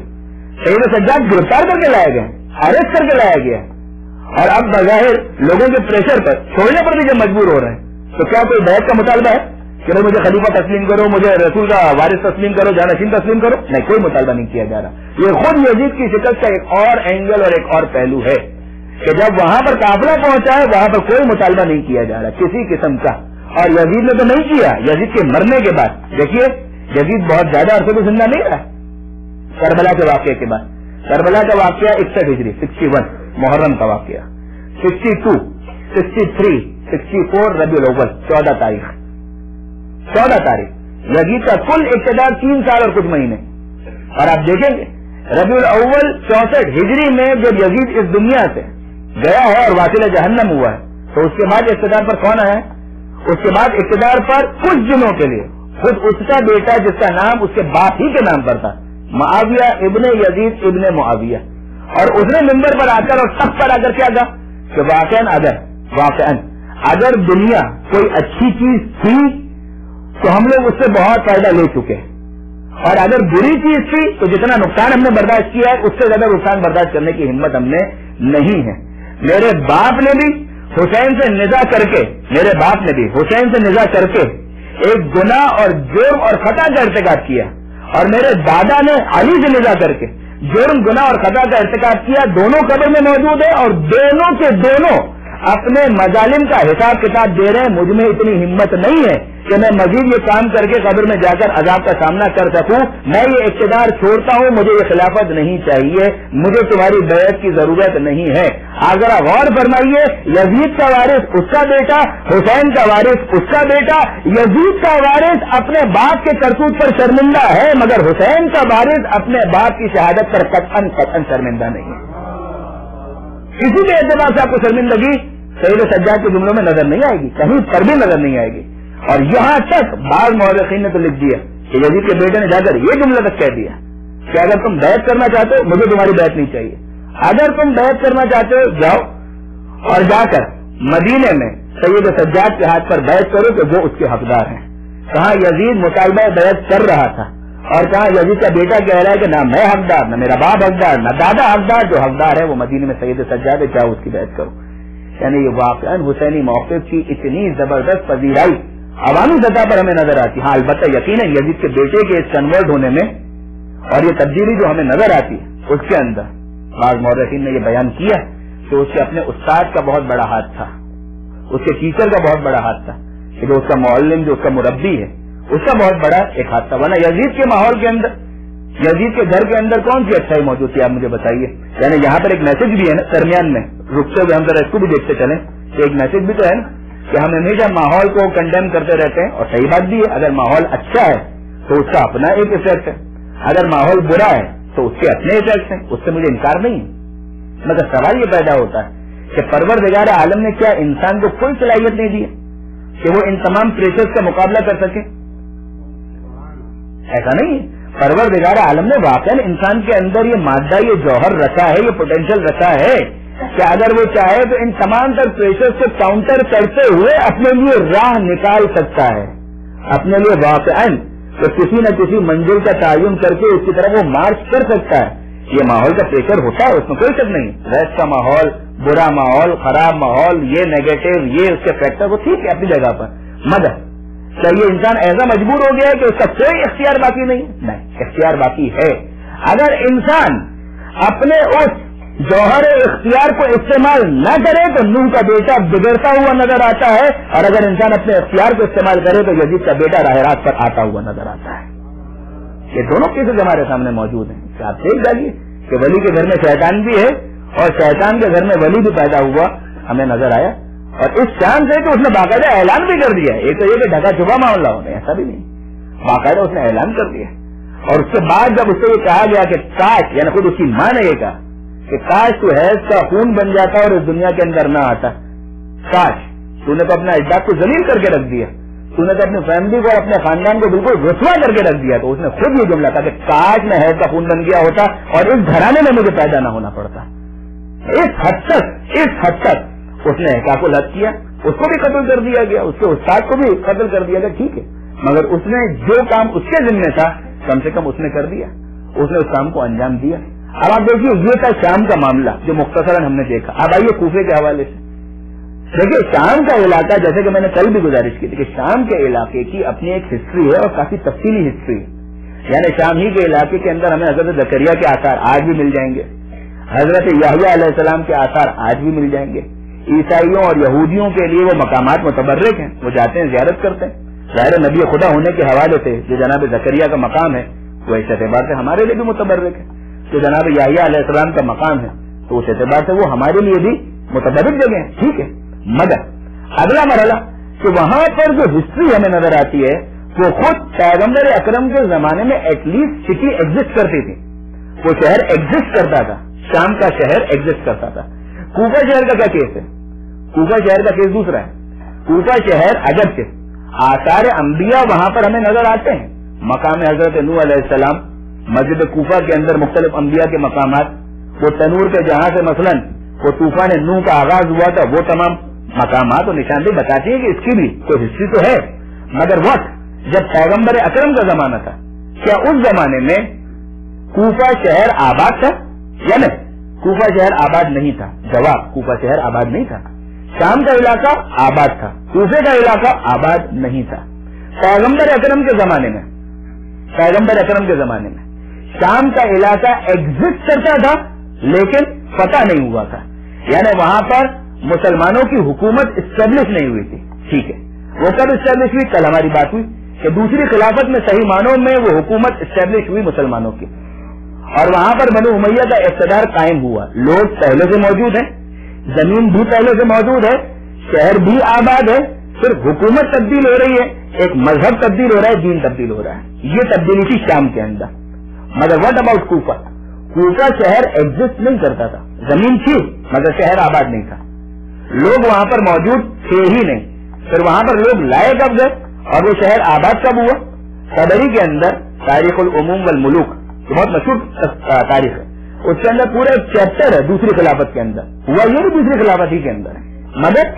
سید سجاد گرفتار کر کے لایا گیا, اریسٹ کر کے لایا گیا, اور اب بظاہر لوگوں کے پریشر پر چھوڑنے پر بھی جب مجبور ہو رہے ہیں تو کیا کوئی بیعت کا مطالبہ ہے کہ مجھے خلیفہ تسلیم کرو, مجھے رسول کا وارث تسلیم کرو, جانشین تسلیم کرو؟ نہیں, کوئی مطالبہ نہیں کیا جا رہا. یہ خود یزید کی شکست کا ایک اور اینگل اور ایک اور پہلو ہے کہ جب وہاں پر قافلہ پہنچا ہے وہاں پر کوئی مطالبہ نہیں کیا جا رہا کسی قسم کا, اور یزید نے تو نہیں کیا. یزید کے مرنے کے بعد دیکھیے یزید بہت زیادہ عرصے کو زندہ نہیں رہا. کربلا کے واقعے کے بعد, کربلا کا واقعہ 61 ہجری 61 محرم کا واقعہ, 62 63 64 ربیع الاول 14 تاریخ یزید کا کل اقتدار 3 سال اور کچھ مہینے. اور آپ دیکھیں گے ربیع الاول 64 ہجری میں جب یزید اس دنیا سے گیا ہے اور واصل جہنم ہوا ہے تو اس کے بعد اقتدار پر کون آیا؟ اس کے بعد اقتدار پر کچھ دنوں کے لیے خود اس کا بیٹا جس کا نام اس کے باپ ہی کے نام پر تھا, معاویہ ابن یزید ابن معاویہ, اور اس نے منبر پر آ کر اور سب پر آ کر کیا کہا کہ واقعاً اگر دنیا کوئی اچھی چیز تھی تو ہم لوگ اس سے بہت فائدہ لے چکے, اور اگر بری چیز تھی تو جتنا نقصان ہم نے برداشت کیا ہے اس سے زیادہ نقصان برداشت کرنے کی ہمت ہم نے نہیں ہے. میرے باپ نے بھی حسین سے نزاع کر کے ایک گناہ اور جرم اور خطا کا ارتکاب کیا, اور میرے دادا نے علی سے نزاع کر کے جرم گناہ اور خطا کا ارتکاب کیا. دونوں قبر میں موجود ہیں اور دونوں کے دونوں اپنے مظالم کا حساب کتاب دے رہے ہیں. مجھ میں اتنی ہمت نہیں ہے کہ میں مزید یہ کام کر کے قبر میں جا کر عذاب کا سامنا کر سکوں. میں یہ اقتدار چھوڑتا ہوں, مجھے یہ خلافت نہیں چاہیے, مجھے تمہاری بیعت کی ضرورت نہیں ہے. آپ ذرا غور فرمائیے, یزید کا وارث اس کا بیٹا, حسین کا وارث اس کا بیٹا. یزید کا وارث اپنے باپ کے کرتوت پر شرمندہ ہے مگر حسین کا وارث اپنے باپ کی شہادت پر قطعاً شرمندہ نہیں ہے. کسی بھی اعتبار سے آپ کو شرمندگی سید سجاد کے جملوں میں نظر نہیں آئے گی, کہیں پر بھی نظر نہیں آئے گی. اور یہاں تک بعض مورخین نے تو لکھ دیا کہ یزید کے بیٹے نے جا کر یہ جملہ تک کہہ دیا کہ اگر تم بیعت کرنا چاہتے ہو مجھے تمہاری بیعت نہیں چاہیے, اگر تم بیعت کرنا چاہتے ہو جاؤ اور جا کر مدینے میں سید سجاد کے ہاتھ پر بیعت کرو کہ وہ اس کے حقدار ہیں. کہاں یزید مطالبہ بیعت کر رہا تھا اور کہاں یزید کا بیٹا کہہ رہا ہے کہ نہ میں حقدار, نہ میرا باپ حقدار, نہ دادا حقدار, جو حقدار ہے وہ مدینے میں سید سجاد ہے, جاؤ اس کی بیعت کرو. یعنی یہ واقعاً حسینی موقف کی اتنی زبردست پذیرائی عوامی سطح پر ہمیں نظر آتی ہے. ہاں البتہ یقیناً یزید کے بیٹے کے اس کنورٹ ہونے میں اور یہ تبدیلی جو ہمیں نظر آتی ہے اس کے اندر بعض مورخین نے یہ بیان کیا کہ اس کے اپنے استاد کا بہت بڑا ہاتھ تھا, اس کے ٹیچر کا بہت بڑا ہاتھ تھا, کہ جو اس کا معلم جو اس کا مربی ہے اس کا بہت بڑا ایک ہاتھ تھا. ورنہ یزید کے ماحول کے اندر, یزید کے گھر کے اندر کون سی اچھائی موجود تھی آپ مجھے بتائیے. یعنی یہاں پر ایک میسج بھی ہے نا درمیان میں رکتے ہوئے, ہم ذرا اس کو بھی دیکھتے چلیں کہ ایک میسج بھی تو ہے نا کہ ہم ہمیشہ ماحول کو کنڈیم کرتے رہتے ہیں, اور صحیح بات بھی ہے, اگر ماحول اچھا ہے تو اس کا اپنا ایک افیکٹ ہے, اگر ماحول برا ہے تو اس کے اپنے افیکٹ ہیں, اس سے مجھے انکار نہیں ہے. مگر سوال یہ پیدا ہوتا ہے کہ پروردگار عالم نے کیا انسان کو کوئی صلاحیت نہیں دی کہ وہ ان تمام پریشرز کا مقابلہ کر سکے؟ ایسا نہیں ہے. پروردگار عالم نے واقعا انسان کے اندر یہ مادہ, یہ جوہر رکھا ہے, یہ پوٹینشیل رکھا ہے کہ اگر وہ چاہے تو ان تمام تر پریشر کو کاؤنٹر کرتے ہوئے اپنے لیے راہ نکال سکتا ہے, اپنے لیے واقعاً تو کسی نہ کسی منزل کا تعین کر کے اس کی طرف وہ مارچ کر سکتا ہے. یہ ماحول کا پریشر ہوتا ہے, اس میں کوئی شک نہیں. ریس کا ماحول, برا ماحول, خراب ماحول, یہ نیگیٹو, یہ اس کے فیکٹر, وہ ٹھیک ہے اپنی جگہ پر, مگر کیا یہ انسان ایسا مجبور ہو گیا ہے کہ اس کا کوئی اختیار باقی نہیں؟ نہیں, اختیار باقی ہے. اگر انسان اپنے اس جوہر اختیار کو استعمال نہ کرے تو نوح کا بیٹا بگڑتا ہوا نظر آتا ہے, اور اگر انسان اپنے اختیار کو استعمال کرے تو یزید کا بیٹا راہ راست پر آتا ہوا نظر آتا ہے. یہ دونوں کیسز ہمارے سامنے موجود ہیں. آپ دیکھ جائیے کہ ولی کے گھر میں شیطان بھی ہے اور شیطان کے گھر میں ولی بھی پیدا ہوا ہمیں نظر آیا, اور اس چاند سے تو اس نے باقاعدہ اعلان بھی کر دیا. ایک تو یہ کہ ڈھکا چھپا معاملہ ہونے, ایسا بھی نہیں, باقاعدہ اس نے اعلان کر دیا. اور اس کے بعد جب اس سے یہ کہا گیا کہ کاش, یعنی خود اس کی ماں نے یہ کہا کہ کاش تو حیض کا خون بن جاتا اور اس دنیا کے اندر نہ آتا, کاش تو نے تو اپنا اجداد کو ذلیل کر کے رکھ دیا, تو نے تو اپنی فیملی کو, اپنے خاندان کو بالکل رسوا کر کے رکھ دیا. تو اس نے خود یہ جملہ کہا کہ کاش میں حیض کا خون بن گیا ہوتا اور اس گھرانے میں مجھے پیدا نہ ہونا پڑتا. اس حد تک اس نے احقاق الحق کیا, اس کو بھی قتل کر دیا گیا, اس کے استاد کو بھی قتل کر دیا گیا, ٹھیک ہے, مگر اس نے جو کام اس کے ذمہ تھا کم سے کم اس نے کر دیا, اس نے اس کام کو انجام دیا. اب آپ دیکھیے یہ تھا شام کا معاملہ جو مختصراً ہم نے دیکھا. اب آئیے کوفے کے حوالے سے. دیکھیے شام کا علاقہ, جیسے کہ میں نے کل بھی گزارش کی تھی کہ شام کے علاقے کی اپنی ایک ہسٹری ہے اور کافی تفصیلی ہسٹری ہے. یعنی شام ہی کے علاقے کے اندر ہمیں حضرت زکریا کے آثار آج بھی مل جائیں گے, حضرت یحییٰ علیہ السلام کے آثار آج بھی مل جائیں گے. عیسائیوں اور یہودیوں کے لیے وہ مقامات متبرک ہیں, وہ جاتے ہیں, زیارت کرتے ہیں. ظاہر نبی خدا ہونے کے حوالے سے جو جناب زکریا کا مقام ہے وہ اس اعتبار سے ہمارے لیے بھی متبرک ہے. جو جناب یحییٰ علیہ السلام کا مقام ہے تو اس اعتبار سے وہ ہمارے لیے بھی متبرک جگہ ہے. ٹھیک ہے, مگر اگلا مرحلہ کہ وہاں پر جو ہسٹری ہمیں نظر آتی ہے وہ خود پیغمبر اکرم کے زمانے میں ایٹ لیسٹ سٹی ایگزسٹ کرتی تھی, وہ شہر ایگزسٹ کرتا تھا, شام کا شہر ایگزسٹ کرتا تھا. کوفہ شہر کا کیا کیس ہے؟ کوفہ شہر کا کیس دوسرا ہے. کوفہ شہر اگرچہ آثار انبیاء وہاں پر ہمیں نظر آتے ہیں, مقام حضرت نوح علیہ السلام, مسجد کوفہ کے اندر مختلف انبیاء کے مقامات, وہ تنور کے جہاں سے مثلاً وہ طوفان نوح کا آغاز ہوا تھا, وہ تمام مقامات اور نشاندہی بتاتی ہیں کہ اس کی بھی کوئی ہسٹری تو ہے. مگر وقت جب پیغمبر اکرم کا زمانہ تھا, کیا اس زمانے میں کوفہ شہر آباد تھا یا نہیں؟ کوفہ شہر آباد نہیں تھا. جواب, کوفہ شہر آباد نہیں تھا. شام کا علاقہ آباد تھا, کوفے کا علاقہ آباد نہیں تھا. پیغمبر اکرم کے زمانے میں, پیغمبر اکرم کے زمانے میں شام کا علاقہ ایگزسٹ کرتا تھا لیکن فتح نہیں ہوا تھا. یعنی وہاں پر مسلمانوں کی حکومت اسٹیبلش نہیں ہوئی تھی. ٹھیک ہے, وہ کب اسٹیبلش ہوئی؟ کل ہماری بات ہوئی کہ دوسری خلافت میں صحیح معنوں میں وہ حکومت اسٹیبلش ہوئی مسلمانوں کی, اور وہاں پر بنو امیہ کا اقتدار قائم ہوا. لوگ پہلے سے موجود ہیں, زمین بھی پہلے سے موجود ہے, شہر بھی آباد ہے, صرف حکومت تبدیل ہو رہی ہے, ایک مذہب تبدیل ہو رہا ہے, دین تبدیل ہو رہا ہے. یہ تبدیلی تھی شام کے اندر. مگر واٹ اباؤٹ کوفہ؟ کوفہ شہر ایگزسٹ نہیں کرتا تھا, زمین تھی مگر شہر آباد نہیں تھا, لوگ وہاں پر موجود تھے ہی نہیں. پھر وہاں پر لوگ لائے کب گئے اور وہ شہر آباد کب ہوا؟ صدری کے اندر تاریخ العموم والملوک, بہت مشہور تاریخ ہے, اس کے اندر پورا ایک چیپٹر ہے دوسری خلافت کے اندر, ہوا یہ بھی دوسری خلافت ہی کے اندر ہے. مگر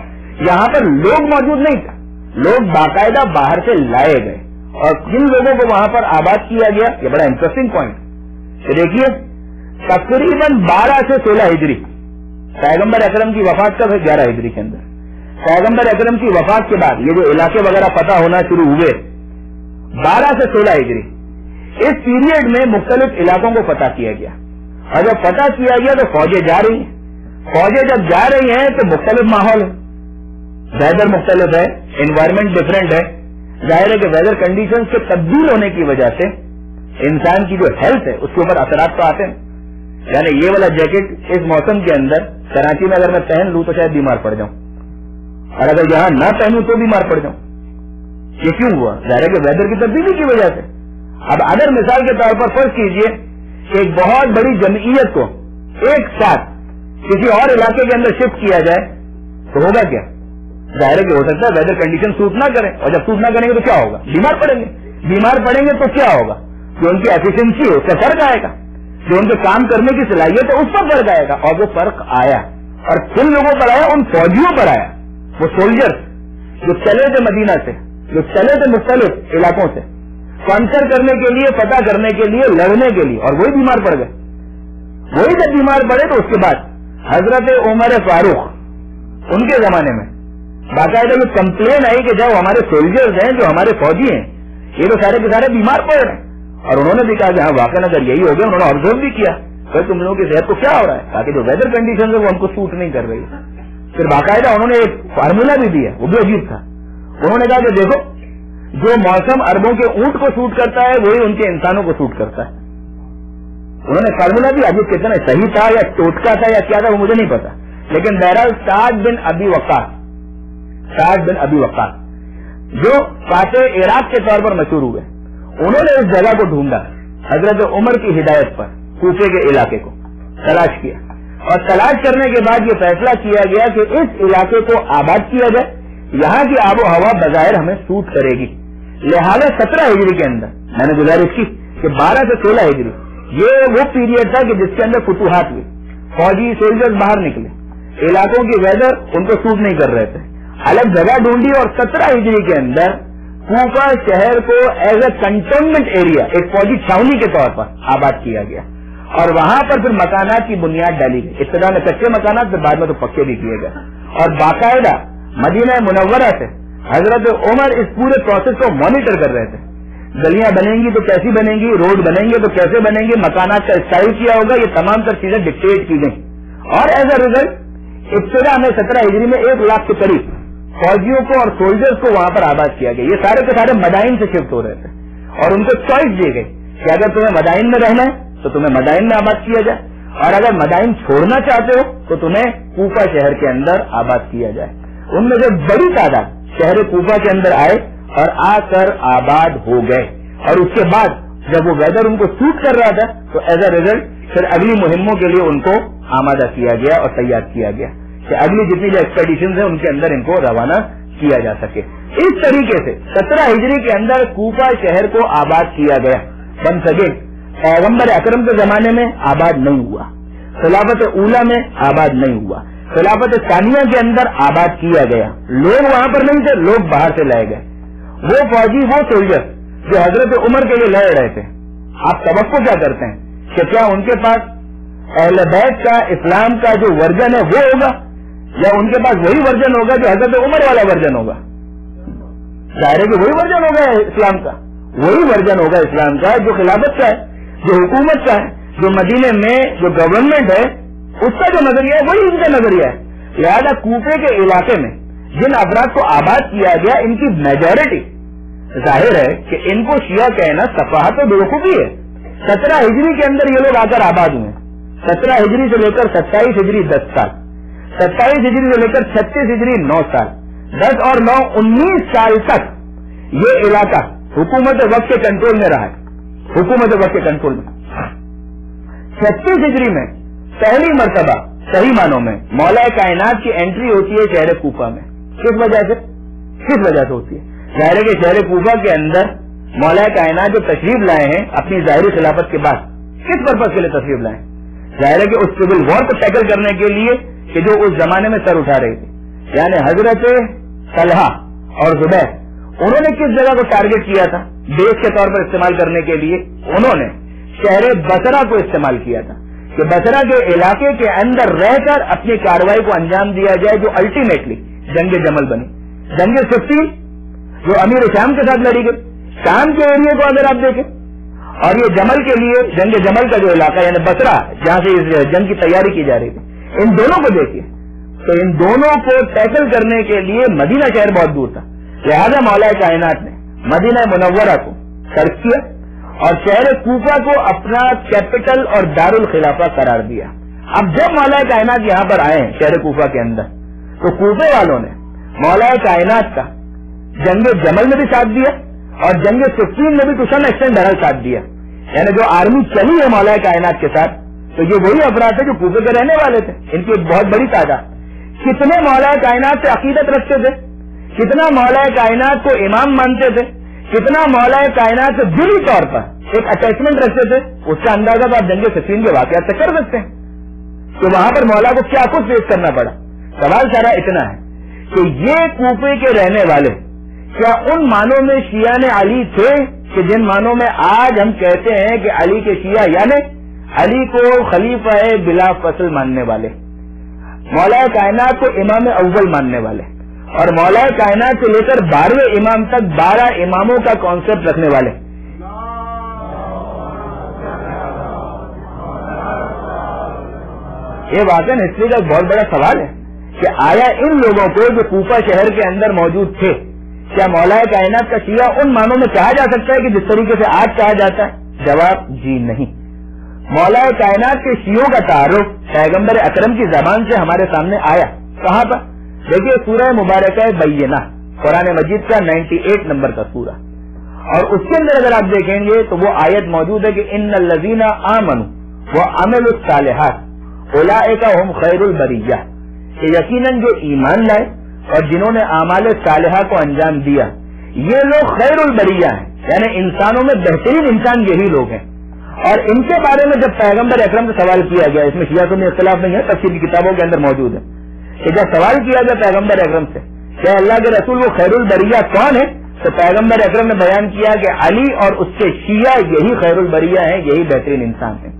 یہاں پر لوگ موجود نہیں تھے, لوگ باقاعدہ باہر سے لائے گئے, اور جن لوگوں کو وہاں پر آباد کیا گیا, یہ بڑا انٹرسٹنگ پوائنٹ ہے. دیکھیے تقریباً 12 سے 16 ہجری, پیغمبر اکرم کی وفات کب ہے؟ 11 ہجری کے اندر. پیغمبر اکرم کی وفات کے بعد یہ جو علاقے وغیرہ فتح ہونا شروع ہوئے 12 سے 16 ہجری, اس پیریڈ میں مختلف علاقوں کو فتح کیا گیا. اور جب فتح کیا گیا تو فوجیں جا رہی ہیں, فوجیں جب جا رہی ہیں تو مختلف ماحول ہے, ویدر مختلف ہے, انوائرمنٹ ڈفرینٹ ہے. ظاہر ہے کہ ویدر کنڈیشن کے تبدیل ہونے کی وجہ سے انسان کی جو ہیلتھ ہے اس کے اوپر اثرات تو آتے ہیں. یعنی یہ والا جیکٹ اس موسم کے اندر کراچی میں اگر میں پہن لوں تو شاید بیمار پڑ جاؤں, اور اگر یہاں نہ پہنوں تو بیمار پڑ جاؤں. یہ کیوں ہوا؟ ظاہر ہے کہ ویدر کی تبدیلی کی وجہ سے. اب اگر مثال کے طور پر فرض کیجئے کہ ایک بہت بڑی جمعیت کو ایک ساتھ کسی اور علاقے کے اندر شفٹ کیا جائے تو ہوگا کیا؟ ظاہر ہے کہ ہو سکتا ہے ویدر کنڈیشن سوٹ نہ کریں, اور جب سوٹ نہ کریں گے تو کیا ہوگا؟ بیمار پڑیں گے. بیمار پڑیں گے تو کیا ہوگا؟ جو ان کی ایفیشنسی ہے اس کا فرق آئے گا, جو ان کے کام کرنے کی صلاحیت ہے اس پر فرق آئے گا. اور وہ فرق آیا, اور کن لوگوں پر آیا؟ ان فوجیوں پر آیا. وہ سولجرز جو چلے تھے مدینہ سے, جو چلے تھے مختلف علاقوں سے کانسر کرنے کے لیے, فتح کرنے کے لیے, لڑنے کے لیے, اور وہی بیمار پڑ گئے. وہی جب بیمار پڑے تو اس کے بعد حضرت عمر فاروق ان کے زمانے میں باقاعدہ یہ کمپلین آئی کہ جب ہمارے سولجرز ہیں, جو ہمارے فوجی ہیں, یہ تو سارے کے سارے بیمار پڑ رہے ہیں. اور انہوں نے بھی کہا کہ ہاں واقعی اگر یہی ہو گیا, انہوں نے آبزرو بھی کیا کہ تم لوگوں کی صحت کو کیا ہو رہا ہے, تاکہ جو ویدر کنڈیشن ہے وہ ہم کو سوٹ نہیں کر رہی. پھر باقاعدہ انہوں نے ایک فارمولا بھی دیا, وہ بھی عجیب تھا. انہوں نے کہا کہ دیکھو جو موسم عربوں کے اونٹ کو سوٹ کرتا ہے وہی ان کے انسانوں کو سوٹ کرتا ہے. انہوں نے فارمولا بھی, ابھی کتنا صحیح تھا یا ٹوٹکا تھا یا کیا تھا وہ مجھے نہیں پتا, لیکن بہرحال سعد بن ابی وقاص جو فاتح عراق کے طور پر مشہور ہوئے, انہوں نے اس جگہ کو ڈھونڈا, حضرت عمر کی ہدایت پر کوفے کے علاقے کو تلاش کیا, اور تلاش کرنے کے بعد یہ فیصلہ کیا گیا کہ اس علاقے کو آباد کیا جائے, یہاں کی آب و ہوا بظاہر ہمیں سوٹ کرے گی. لہٰذا 17 ہجری کے اندر میں نے گزارش کی کہ 12 سے 16 ہجری یہ وہ پیریڈ تھا کہ جس کے اندر فتوحات ہوئی, فوجی سولجرز باہر نکلے, علاقوں کی ویدر ان کو سوٹ نہیں کر رہے تھے, الگ جگہ ڈھونڈی, اور 17 ہجری کے اندر کوفہ شہر کو ایز اے کنٹونمنٹ ایریا, ایک فوجی چھاونی کے طور پر آباد کیا گیا. اور وہاں پر پھر مکانات کی بنیاد ڈالی گئی. ابتدا میں کچے مکانات، پھر بعد میں تو پکے بھی کیے گئے. اور باقاعدہ مدینہ منورہ سے حضرت عمر اس پورے پروسیس کو مانیٹر کر رہے تھے. گلیاں بنیں گی تو کیسی بنیں گی، روڈ بنیں گے تو کیسے بنیں گے، مکانات کا اسٹائل کیا ہوگا، یہ تمام تر چیزیں ڈکٹیٹ کی گئی. اور ایز اے ریزلٹ ابتدا میں 17 ہجری میں 1 لاکھ کے قریب فوجیوں کو اور سولجرز کو وہاں پر آباد کیا گیا. یہ سارے کے سارے مدائن سے شفٹ ہو رہے تھے اور ان کو چوائس دی گئی کہ اگر تمہیں مدائن میں رہنا ہے تو تمہیں مدائن میں آباد کیا جائے، اور اگر مدائن چھوڑنا چاہتے ہو تو تمہیں کوفہ شہر کے اندر آباد کیا جائے. ان میں سے بڑی تعداد شہر کوفہ کے اندر آئے اور آ کر آباد ہو گئے. اور اس کے بعد جب وہ ویدر ان کو سوٹ کر رہا تھا تو ایز اے ریزلٹ پھر اگلی مہموں کے لیے ان کو آمادہ کیا گیا اور تیار کیا گیا کہ اگلی جتنی جو ایکسپیڈیشن ہیں ان کے اندر ان کو روانہ کیا جا سکے. اس طریقے سے 17 ہجری کے اندر کوفہ شہر کو آباد کیا گیا. بن سکے پیغمبر اکرم کے زمانے میں آباد نہیں ہوا، خلافت اولا میں آباد نہیں ہوا، خلافت ثانیہ کے اندر آباد کیا گیا. لوگ وہاں پر نہیں تھے، لوگ باہر سے لائے گئے. وہ فوجی، وہ سولجر جو حضرت عمر کے لیے لڑ رہے تھے، آپ توقع کیا کرتے ہیں کہ کیا ان کے پاس اہل بیت کا اسلام کا جو ورژن ہے وہ ہوگا، یا ان کے پاس وہی ورژن ہوگا جو حضرت عمر والا ورژن ہوگا؟ ظاہر ہے کہ وہی ورژن ہوگا اسلام کا، وہی ورژن ہوگا اسلام کا جو خلافت کا ہے، جو حکومت کا ہے، جو مدینے میں جو گورنمنٹ ہے اس کا جو نظریہ ہے وہی ان کا نظریہ ہے. لہٰذا کوفے کے علاقے میں جن افراد کو آباد کیا گیا ان کی میجورٹی، ظاہر ہے کہ ان کو شیعہ کہنا صفحات و بیوقوفی ہے. 17 ہجری کے اندر یہ لوگ آ کر آباد ہوئے. 17 ہجری سے لے کر 27 ہجری 10 سال، 27 ہجری سے لے کر 36 ہجری 9 سال، 10 اور 9 19 سال تک یہ علاقہ حکومت وقت کے کنٹرول میں رہا ہے. حکومت وقت کے کنٹرول میں 36 ہجری میں پہلی مرتبہ صحیح معنوں میں مولا کائنات کی انٹری ہوتی ہے شہر کوفہ میں. کس وجہ سے ہوتی ہے؟ ظاہر ہے کہ شہر کوفہ کے اندر مولا کائنات جو تشریف لائے ہیں اپنی ظاہری خلافت کے بعد، کس پرپز کے لیے تشریف لائے؟ ظاہر ہے کہ اس سول وار کو ٹیکل کرنے کے لیے کہ جو اس زمانے میں سر اٹھا رہی تھی، یعنی حضرت طلحہ اور زبیر، انہوں نے کس جگہ کو ٹارگٹ کیا تھا بیس کے طور پر استعمال کرنے کے لیے؟ انہوں نے شہر بصرہ کو استعمال کیا تھا کہ بصرہ کے علاقے کے اندر رہ کر اپنی کارروائی کو انجام دیا جائے، جو الٹیمیٹلی جنگ جمل بنی. جنگ صفین جو امیر شام کے ساتھ لڑی گئی، شام کے ایریے کو اگر آپ دیکھیں، اور یہ جمل کے لیے جنگ جمل کا جو علاقہ یعنی بصرہ جہاں سے اس جنگ کی تیاری کی جا رہی تھی، ان دونوں کو دیکھیے تو ان دونوں کو ٹیکل کرنے کے لیے مدینہ شہر بہت دور تھا. لہذا مولا کائنات نے مدینہ منورہ کو ترک کیا اور شہر کوفہ کو اپنا کیپٹل اور دارالخلافہ قرار دیا. اب جب مولا کائنات یہاں پر آئے ہیں شہر کوفہ کے اندر، تو کوفے والوں نے مولا کائنات کا جنگ جمل میں بھی ساتھ دیا اور جنگ صفین میں بھی ٹو سم ایکسٹینٹ بہرحال ساتھ دیا. یعنی جو آرمی چلی ہے مولا کائنات کے ساتھ، تو یہ وہی افراد تھے جو کوفے کے رہنے والے تھے. ان کی ایک بہت بڑی تعداد. کتنے مولا کائنات سے عقیدت رکھتے تھے، کتنا مولا کائنات کو امام مانتے تھے، کتنا مولا کائنات سے دلی طور پر ایک اٹیچمنٹ رکھتے تھے، اس کا اندازہ تو آپ جنگ صفین کے واقعات سے کر سکتے ہیں کہ وہاں پر مولا کو کیا کچھ فیس کرنا پڑا. سوال سارا اتنا ہے کہ یہ کوفے کے رہنے والے کیا ان معنوں میں شیعہ نے علی تھے کہ جن معنوں میں آج ہم کہتے ہیں کہ علی کے شیعہ یعنی علی کو خلیفہ بلا فصل ماننے والے، مولا کائنات کو امام اول ماننے والے، اور مولا کائنات سے لے کر 12ویں امام تک 12 اماموں کا کانسیپٹ رکھنے والے. یہ واقعی ہسٹری کا ایک بہت بڑا سوال ہے کہ آیا ان لوگوں کو جو کوفہ شہر کے اندر موجود تھے، کیا مولا کائنات کا شیعہ ان معنوں میں کہا جا سکتا ہے کہ جس طریقے سے آج کہا جاتا ہے؟ جواب جی نہیں. مولا کائنات کے شیعوں کا تعارف پیغمبر اکرم کی زبان سے ہمارے سامنے آیا. کہاں پر؟ دیکھیے سورہ مبارکہ بینہ، قرآن مجید کا 98 نمبر کا سورہ، اور اس کے اندر اگر آپ دیکھیں گے تو وہ آیت موجود ہے کہ ان الذین آمنوا وعملوا الصالحات اولئک هم خیر البریہ، کہ یقیناً جو ایمان لائے اور جنہوں نے اعمال صالحہ کو انجام دیا یہ لوگ خیر البریہ ہیں، یعنی انسانوں میں بہترین انسان یہی لوگ ہیں. اور ان کے بارے میں جب پیغمبر اکرم سے سوال کیا گیا، اس میں شیعہ سنی اختلاف نہیں ہے، تفسیر کی کتابوں کے اندر موجود ہے کہ جب سوال کیا گیا پیغمبر اکرم سے کہ اللہ کے رسول وہ خیر البریہ کون ہے، تو پیغمبر اکرم نے بیان کیا کہ علی اور اس کے شیعہ یہی خیر البریہ ہیں، یہی بہترین انسان ہیں.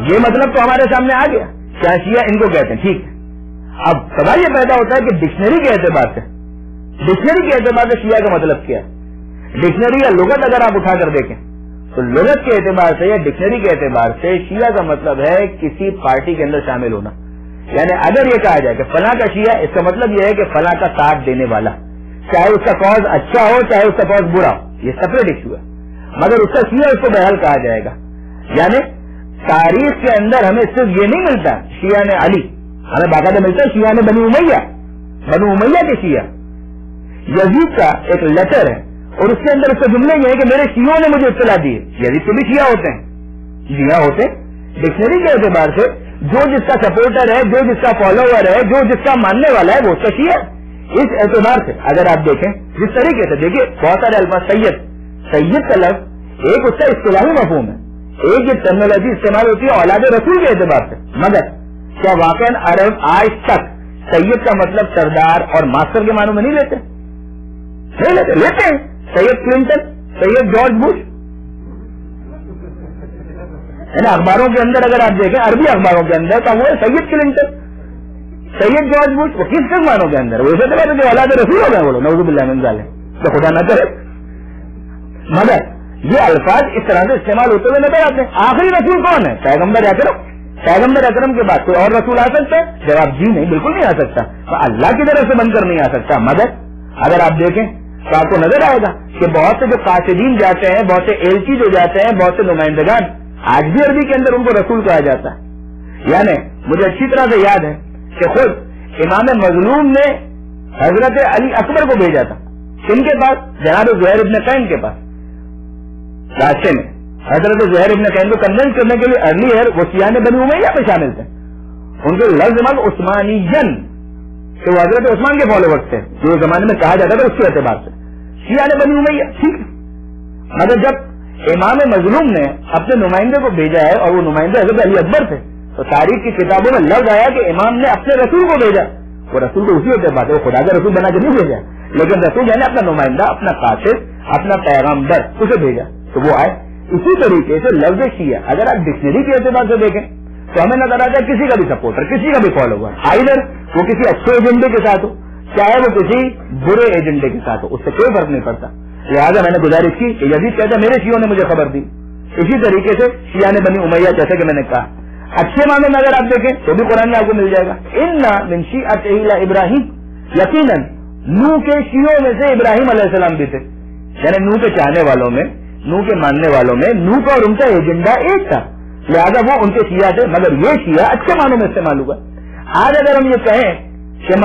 یہ مطلب تو ہمارے سامنے آ گیا، کیا شیعہ ان کو کہتے ہیں، ٹھیک ہے. اب سوال یہ پیدا ہوتا ہے کہ ڈکشنری کے اعتبار سے شیعہ کا مطلب کیا ہے. ڈکشنری یا لغت اگر آپ اٹھا کر دیکھیں تو لغت کے اعتبار سے یا ڈکشنری کے اعتبار سے شیعہ کا مطلب ہے کسی پارٹی کے اندر شامل ہونا. یعنی اگر یہ کہا جائے کہ فلاں کا شیعہ، اس کا مطلب یہ ہے کہ فلاں کا ساتھ دینے والا، چاہے اس کا کاز اچھا ہو چاہے اس کا کاز برا ہو، یہ سپریٹ ایشو ہے، مگر اس کا شیعہ اس کو بہرحال کہا جائے گا. یعنی تاریخ کے اندر ہمیں صرف یہ نہیں ملتا شیعہ نے علی، ہمیں باقاعدہ ملتا ہے شیعہ نے بنو امیہ کے شیعہ. یزید کا ایک لیٹر ہے اور اس کے اندر اس کا جملے یہ ہے کہ میرے شیعوں نے مجھے اطلاع دی ہے. یزید کے بھی شیعہ ہوتے ہیں، شیعہ ہوتے ہیں. ڈکشنری کے اعتبار سے جو جس کا سپورٹر ہے، جو جس کا فالوور ہے، جو جس کا ماننے والا ہے وہ اس کا شیعہ. اس اعتبار سے اگر آپ دیکھیں جس طریقے سے، دیکھیے بہت سارے الفاظ، سید کا لفظ ایک اس کا اصطلاحی مفہوم ہے، ایک یہ ٹرمینالوجی استعمال ہوتی ہے اولاد رسول کے اعتبار سے. مگر کیا واقعا عرب آج تک سید کا مطلب سردار اور ماسٹر کے معنوں میں نہیں لیتے؟ لیتے ہیں. سید کلنٹن، سید جارج بش ہے نا. اخباروں کے اندر اگر آپ دیکھیں عربی اخباروں کے اندر تو وہ سید کلنٹن، سید جارج بش، وہ کس معنوں کے اندر؟ وہ اسے جو اولاد رسول ہو گئے وہ لوگ، نعوذ باللہ من ذالک، تو خدا نہ کرے. مگر یہ الفاظ اس طرح سے استعمال ہوتے ہوئے نظر آتے ہیں. آخری رسول کون ہے؟ پیغمبر اکرم کے بعد کوئی اور رسول آ سکتا ہے؟ جواب جی نہیں، بالکل نہیں آ سکتا. اللہ کی طرف سے بن کر نہیں آ سکتا. مگر اگر آپ دیکھیں تو آپ کو نظر آئے گا کہ بہت سے جو قاصدین جاتے ہیں، بہت سے ایلچی جو جاتے ہیں، بہت سے نمائندگان، آج بھی عربی کے اندر ان کو رسول کہا جاتا ہے. یعنی مجھے اچھی طرح سے یاد ہے کہ خود امام مظلوم نے حضرت علی اکبر کو بھیجا تھا ان کے پاس، جناب زہیر ابن قین کے پاس. راستے میں حضرت زہیر ابن قین کو کنوینس کرنے کے لیے ارلی ہے وہ شیعہ بنی امیہ میں شامل تھے. ان کے لفظ عثمانین کہ وہ حضرت عثمان کے فالوورز تھے، جو زمانے میں کہا جاتا تھا اس کے اعتبار سے شیعہ بنی امیہ، ٹھیک ہے. مگر جب امام مظلوم نے اپنے نمائندے کو بھیجا ہے اور وہ نمائندے حضرت علی اکبر تھے، تو تاریخ کی کتابوں میں لفظ آیا کہ امام نے اپنے رسول کو بھیجا. وہ رسول تو اسی اعتبار ہے، وہ خدا کا رسول بنا کے نہیں بھیجا، لیکن رسول نے اپنا نمائندہ، اپنا قاصد، اپنا پیغمبر اسے بھیجا تو وہ آئے. اسی طریقے سے لفظ شیعہ اگر آپ ڈکشنری کے اعتبار سے دیکھیں تو ہمیں نظر آتا ہے کسی کا بھی سپورٹر، کسی کا بھی فالوور، آئدر وہ کسی اچھے ایجنڈے کے ساتھ ہو چاہے وہ کسی برے ایجنڈے کے ساتھ ہو، اس سے کوئی فرق نہیں پڑتا. لہٰذا میں نے گزارش کی کہ یزید کہتا ہے میرے شیعوں نے مجھے خبر دی. اسی طریقے سے شیعہ نے بنی امیہ، جیسے کہ میں نے کہا اچھے معنوں میں اگر آپ دیکھیں تو بھی قرآن میں آپ کو مل جائے گا، اِنَّ مِن شِیعَتِهِ لَإِبْرَاهِیمَ، یقیناً نوح کے شیعوں میں سے ابراہیم علیہ السلام بھی تھے. یعنی نوح کے چاہنے والوں میں، نوح کے ماننے والوں میں نوح کا اور ان کا ایجنڈا ایک تھا، لہٰذا وہ ان کے شیعہ تھے. مگر یہ شیعہ اچھے معنوں میں استعمال ہوا. آج اگر ہم یہ کہیں کہ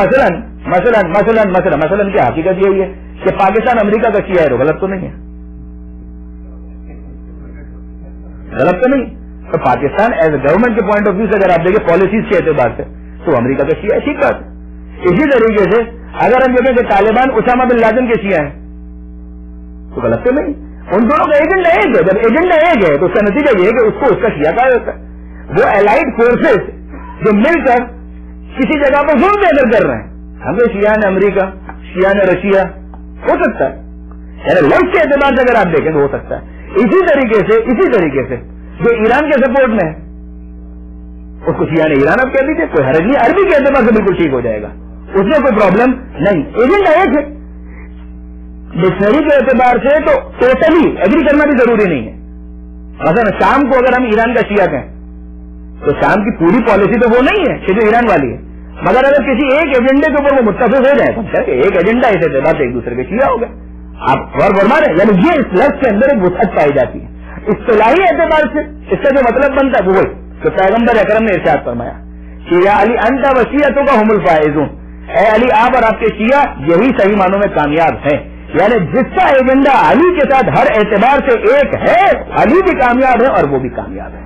مثلاً کیا حقیقت یہی ہے کہ پاکستان امریکہ کا شیعہ ہے، تو غلط تو نہیں ہے، غلط تو نہیں. تو پاکستان ایز اے گورنمنٹ کے پوائنٹ آف ویو سے اگر آپ دیکھیں پالیسیز کے اعتبار سے تو امریکہ کا شیعہ ہے، ٹھیک بات. اسی طریقے سے اگر ہم دیکھیں کہ طالبان اسامہ بن لادن کے شیعہ ہیں تو غلط تو نہیں. ان دونوں کا ایجنڈا ایک ہے. جب ایجنڈا ایک ہے تو اس کا نتیجہ یہ ہے کہ اس کو اس کا شیعہ کہا جاتا ہے. وہ الائڈ فورسز جو مل کر کسی جگہ پر ظلم دے کر رہے ہیں، ہمیں شیعہ نے امریکہ، شیعہ نے رشیا، ہو سکتا ہے. یعنی لفظ کے اعتبار سے اگر آپ دیکھیں تو ہو سکتا ہے. اسی طریقے سے جو ایران کے سپورٹ میں اس کو شیعہ نے ایران اب کہہ دیجیے، کوئی حرج نہیں، عربی کے اعتبار سے بالکل ٹھیک ہو جائے گا، اس میں کوئی پرابلم نہیں. ایجنڈا ایک ہے. ڈکشنری کے اعتبار سے تو ٹوٹلی ایگری کرنا بھی ضروری نہیں ہے. مثلا شام کو اگر ہم ایران کا شیعہ کہیں تو شام کی پوری پالیسی تو وہ نہیں ہے کہ جو ایران والی ہے، مگر اگر کسی ایک ایجنڈے کے اوپر وہ متفق ہو جائے تو ایک ایجنڈا اس اعتبار سے ایک دوسرے کے شیعہ ہو گئے. آپ غور فرما رہے ہیں. یعنی یہ اس لفظ کے اندر ایک وسعت پائی جاتی ہے. اصطلاحی اعتبار سے اس کا جو مطلب بنتا ہے وہ تو پیغمبر اکرم نے ارشاد فرمایا کہ یا علی انت وصیتوں کا ہم الفائزون، اے علی آپ اور آپ کے شیعہ یہی صحیح معنوں میں کامیاب ہیں. یعنی جس کا ایجنڈا علی کے ساتھ ہر اعتبار سے ایک ہے، علی بھی کامیاب ہے اور وہ بھی کامیاب ہے.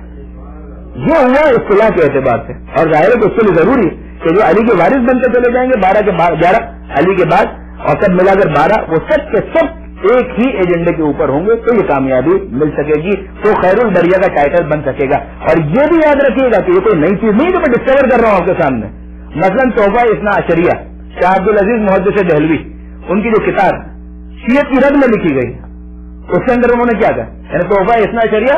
یہ ہوا اصطلاح کے اعتبار سے. اور ظاہر ہے کہ اس کے لیے ضروری ہے کہ جو علی کے وارث بنتے چلے جائیں گے 12 کے بعد 11 علی کے بعد اور سب ملا کر 12، وہ سب کے سب ایک ہی ایجنڈے کے اوپر ہوں گے تو یہ کامیابی مل سکے گی، تو خیر البریہ کا ٹائٹل بن سکے گا. اور یہ بھی یاد رکھیے گا کہ یہ کوئی نئی چیز نہیں جو میں ڈسکور کر رہا ہوں آپ کے سامنے. مثلاً تحفہ اثنا عشریہ شاہ عبد العزیز محدث دہلوی، ان کی جو کتاب شیعت کی رد میں لکھی گئی اس کے اندر انہوں نے کیا کہا، یعنی تحفہ اثنا عشریہ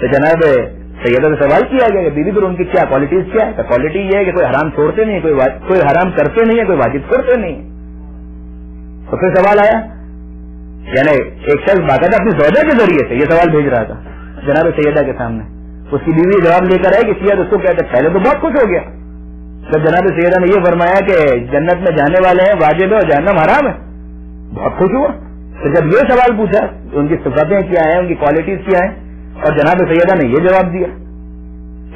تو جناب سیدہ سے سوال کیا گیا کہ بیوی پر ان کی کیا کوالٹیز کیا ہے؟ کوالٹی یہ ہے کہ کوئی حرام چھوڑتے نہیں ہے, کوئی حرام کرتے نہیں ہے, کوئی واجب چھوڑتے نہیں ہے. تو پھر سوال آیا, یعنی ایک شخص باقاعدہ اپنی زوجہ کے ذریعے سے یہ سوال بھیج رہا تھا جناب سیدہ کے سامنے. اس کی بیوی جواب لے کر آئے کہ سیاد اس کو کہتے پہلے تو بہت خوش ہو گیا جب جناب سیدہ نے یہ فرمایا کہ جنت میں جانے والے ہیں واجب ہے اور جہنم حرام ہے, بہت خوش ہوا. تو جب یہ سوال پوچھا ان کی صفتیں کیا ہیں, ان کی کوالٹیز کیا ہیں, اور جناب سیدہ نے یہ جواب دیا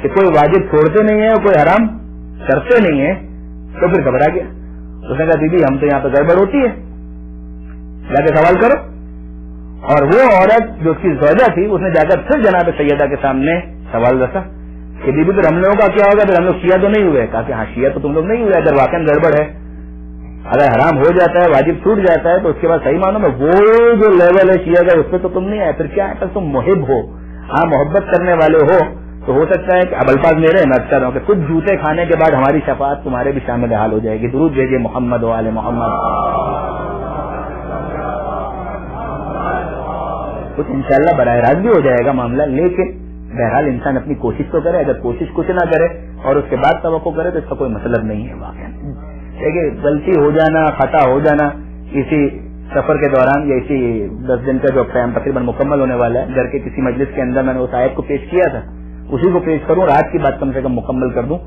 کہ کوئی واجب چھوڑتے نہیں ہے اور کوئی حرام کرتے نہیں ہے, تو پھر گھبرا گیا. اس نے کہا دیدی ہم تو یہاں پہ گڑبڑ ہوتی ہے, جا کے سوال کرو. اور وہ عورت جو اس کی زوجہ تھی اس نے جا کر پھر جناب سیدہ کے سامنے سوال رکھا کہ دیدی پھر ہم لوگوں کا کیا ہوگا, پھر ہم لوگ شیعہ تو نہیں ہوئے. کہا کہ ہاں شیعہ تو تم لوگ نہیں ہوئے, اگر واقعا گڑبڑ ہے, اگر حرام ہو جاتا ہے, واجب چھوٹ جاتا ہے, تو اس کے بعد صحیح معنوں میں وہ جو لیول ہے شیعہ کا اس پہ تو تم نہیں آئے. پھر کیا ہے, اگر تم محب ہو, ہاں محبت کرنے والے ہو, تو ہو سکتا ہے کہ اب الفاظ میرے میں اچھا رہا کہ کچھ جوتے کھانے کے بعد ہماری شفاعت تمہارے بھی شامل حال ہو جائے گی. درود بھیجیے محمد و آل محمد. کچھ انشاءاللہ براہ راست بھی ہو جائے گا معاملہ, لیکن بہرحال انسان اپنی کوشش تو کرے. اگر کوشش کچھ نہ کرے اور اس کے بعد توقع کرے تو اس کا کوئی مطلب نہیں ہے. واقعا دیکھیے غلطی ہو جانا, خطا ہو جانا اسی سفر کے دوران یا اسی 10 دن کا جو قیام تقریباً مکمل ہونے والا ہے, گھر کے کسی مجلس کے اندر میں نے اس آیت کو پیش کیا تھا, اسی کو پیش کروں, رات کی بات کم سے کم مکمل کر دوں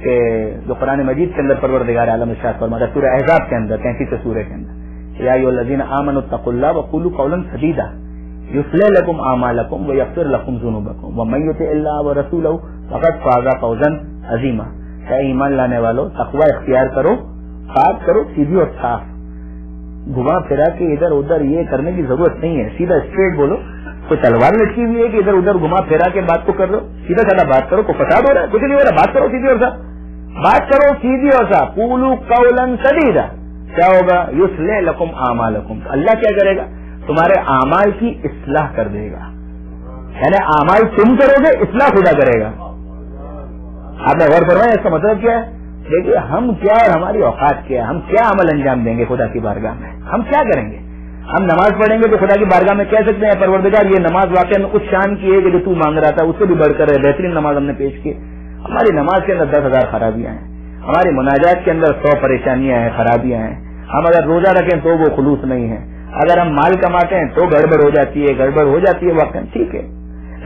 کہ جو قرآن مجید کے اندر پروردگار عالم ارشاد فرماتا ہے سورہ احزاب کے اندر 33 سورہ کے اندر, یا ایھا الذین آمنوا اتقوا اللہ وقولوا قولا سدیدا یصلح لکم اعمالکم ویغفر لکم ذنوبکم ومن یطع اللہ ورسولہ فقد فاز فوزا عظیما. اے ایمان لانے والو تقوی اختیار کرو, بات کرو سیدھی اور صاف, گھما پھرا کے ادھر ادھر یہ کرنے کی ضرورت نہیں ہے. سیدھا اسٹریٹ بولو, کوئی تلوار لٹکی ہوئی ہے کہ ادھر ادھر گھما پھیرا کے بات کو کر رہے ہو, سیدھا سادہ بات کرو. کوئی فساد ہو رہا ہے, کچھ نہیں ہو رہا, بات کرو سیدھی اور صاف, بات کرو سیدھی اور صاف. قولوا قولا سدیدا, کیا ہوگا, یصلح لکم اعمالکم, اللہ کیا کرے گا, تمہارے اعمال کی اصلاح کر دے گا. یعنی اعمال تم کرو گے, اصلاح خدا کرے گا. آپ نے غور فرمایا اس کا مطلب کیا ہے؟ دیکھیے ہم کیا اور ہماری اوقات کیا ہے, ہم کیا عمل انجام دیں گے خدا کی بارگاہ میں, ہم کیا کریں گے. ہم نماز پڑھیں گے تو خدا کی بارگاہ میں کہہ سکتے ہیں پروردگار یہ نماز واقعہ میں کچھ شان کی ہے کہ جو تو مانگ رہا تھا اس سے بھی بڑھ کر ہے, بہترین نماز ہم نے پیش کی. ہماری نماز کے اندر 10,000 خرابیاں ہیں, ہماری مناجات کے اندر 100 پریشانیاں ہیں, خرابیاں ہیں. ہم اگر روزہ رکھیں تو وہ خلوص نہیں ہے, اگر ہم مال کماتے ہیں تو گڑبڑ ہو جاتی ہے, واقعا ٹھیک ہے.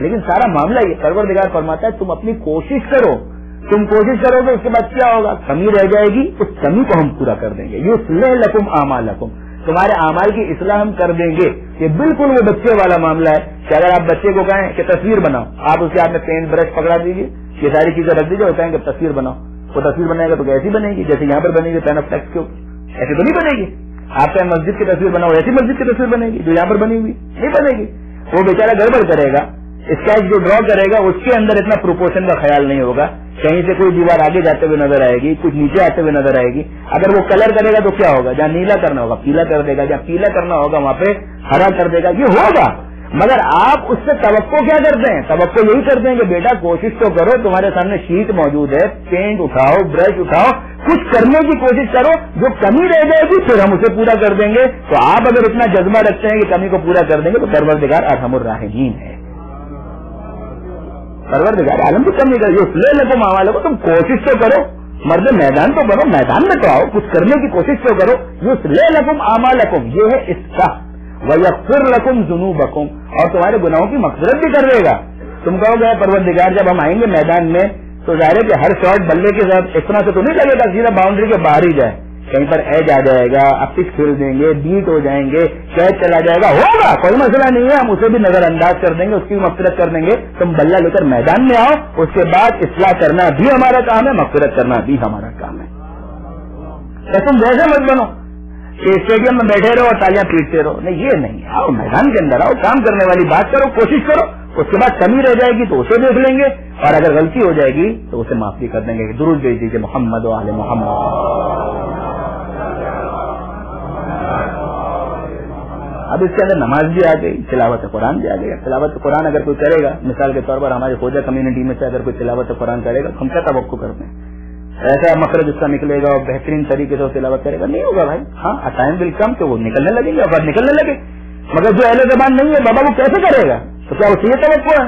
لیکن سارا معاملہ یہ پروردگار فرماتا ہے تم اپنی کوشش کرو, تم کوشش کرو گے, اس کے بعد کیا ہوگا, کمی رہ جائے گی, اس کمی کو ہم پورا کر دیں گے. یصلح لکم اعمالکم, تمہارے اعمال کی اصلاح ہم کر دیں گے. یہ بالکل وہ بچے والا معاملہ ہے کہ اگر آپ بچے کو کہیں کہ تصویر بناؤ, آپ اس کے ہاتھ میں پین برش پکڑا دیجیے, یہ ساری چیزیں رکھ دیجیے اور کہیں کہ تصویر بناؤ, وہ تصویر بنائے گا تو ایسی بنے گی جیسے یہاں پر بنے گی پین آف ٹیکس کے اوپر, ایسی تو نہیں بنے گی. آپ کہیں مسجد کی تصویر بناؤ, ایسی مسجد کی تصویر بنے گی جو یہاں پر بنی ہوئی نہیں بنے گی. وہ بیچارہ گڑبڑ کرے گا, اسکیچ جو ڈرا کرے گا اس کے اندر اتنا پروپورشن کا خیال نہیں ہوگا, کہیں سے کوئی دیوار آگے جاتے ہوئے نظر آئے گی, کچھ نیچے آتے ہوئے نظر آئے گی. اگر وہ کلر کرے گا تو کیا ہوگا, جہاں نیلا کرنا ہوگا پیلا کر دے گا, جہاں پیلا کرنا ہوگا وہاں پہ ہرا کر دے گا. یہ ہوگا, مگر آپ اس سے توقع کیا کرتے ہیں, توقع یہی کرتے ہیں کہ بیٹا کوشش تو کرو, تمہارے سامنے شیٹ موجود ہے, پینٹ اٹھاؤ, برش اٹھاؤ, کچھ کرنے کی کوشش کرو, جو کمی رہ جائے گی پھر ہم اسے پورا کر دیں گے. تو آپ اگر اتنا جذبہ رکھتے ہیں کہ کمی کو پورا کر دیں گے تو پروردگار ارحم الراحمین ہے, پروردگار عالم کو کم نہیں کرے. یصلح لکم اعمالکم, تم کوشش تو کرو, مرد میدان تو بنو, میدان میں تو آؤ, کچھ کرنے کی کوشش تو کرو. یصلح لکم اعمالکم, یہ ہے اصلاح. ویغفر لکم ذنوبکم, اور تمہارے گناہوں کی مغفرت بھی کر دے گا. تم کہو گے پروردگار جب ہم آئیں گے میدان میں تو ظاہر ہے کہ ہر شاٹ بلے کے ساتھ اس طرح سے تو نہیں لگے گا سیدھا باؤنڈری کے باہر ہی جائے, کہیں پر ایج آ جائے گا, اپچ کھیل دیں گے, بیٹ ہو جائیں گے, کیچ چلا جائے گا, ہوگا, کوئی مسئلہ نہیں ہے, ہم اسے بھی نظر انداز کر دیں گے, اس کی مغفرت کر دیں گے. تم بلہ لے کر میدان میں آؤ, اس کے بعد اصلاح کرنا بھی ہمارا کام ہے, مغفرت کرنا بھی ہمارا کام ہے. تم ویسے مت بنو کہ اسٹیڈیم میں بیٹھے رہو اور تالیاں پیٹتے رہو, نہیں, یہ نہیں. آؤ میدان کے اندر آؤ, کام کرنے والی بات کرو, کوشش کرو, اس کے بعد کمی رہ جائے گی تو اسے دیکھ لیں گے, اور اگر غلطی ہو جائے گی تو اسے معاف بھی کر دیں گے. درود بھیج دیجیے محمد و آل محمد. اب اس کے اندر نماز بھی آ گئی, تلاوت قرآن بھی آ گئی. تلاوت قرآن اگر کوئی کرے گا, مثال کے طور پر ہمارے خوجہ کمیونٹی میں سے اگر کوئی تلاوت قرآن کرے گا, ہم کیا توقع کرتے ہیں, ایسا مخرج اس کا نکلے گا اور بہترین طریقے سے تلاوت کرے گا, نہیں ہوگا بھائی. ہاں ٹائم ول کم کہ وہ نکلنے لگیں گے, اور نکلنے لگے, مگر جو اہل زبان نہیں ہے بابا وہ کیسے کرے گا, تو کیا اسے یہ توقع ہے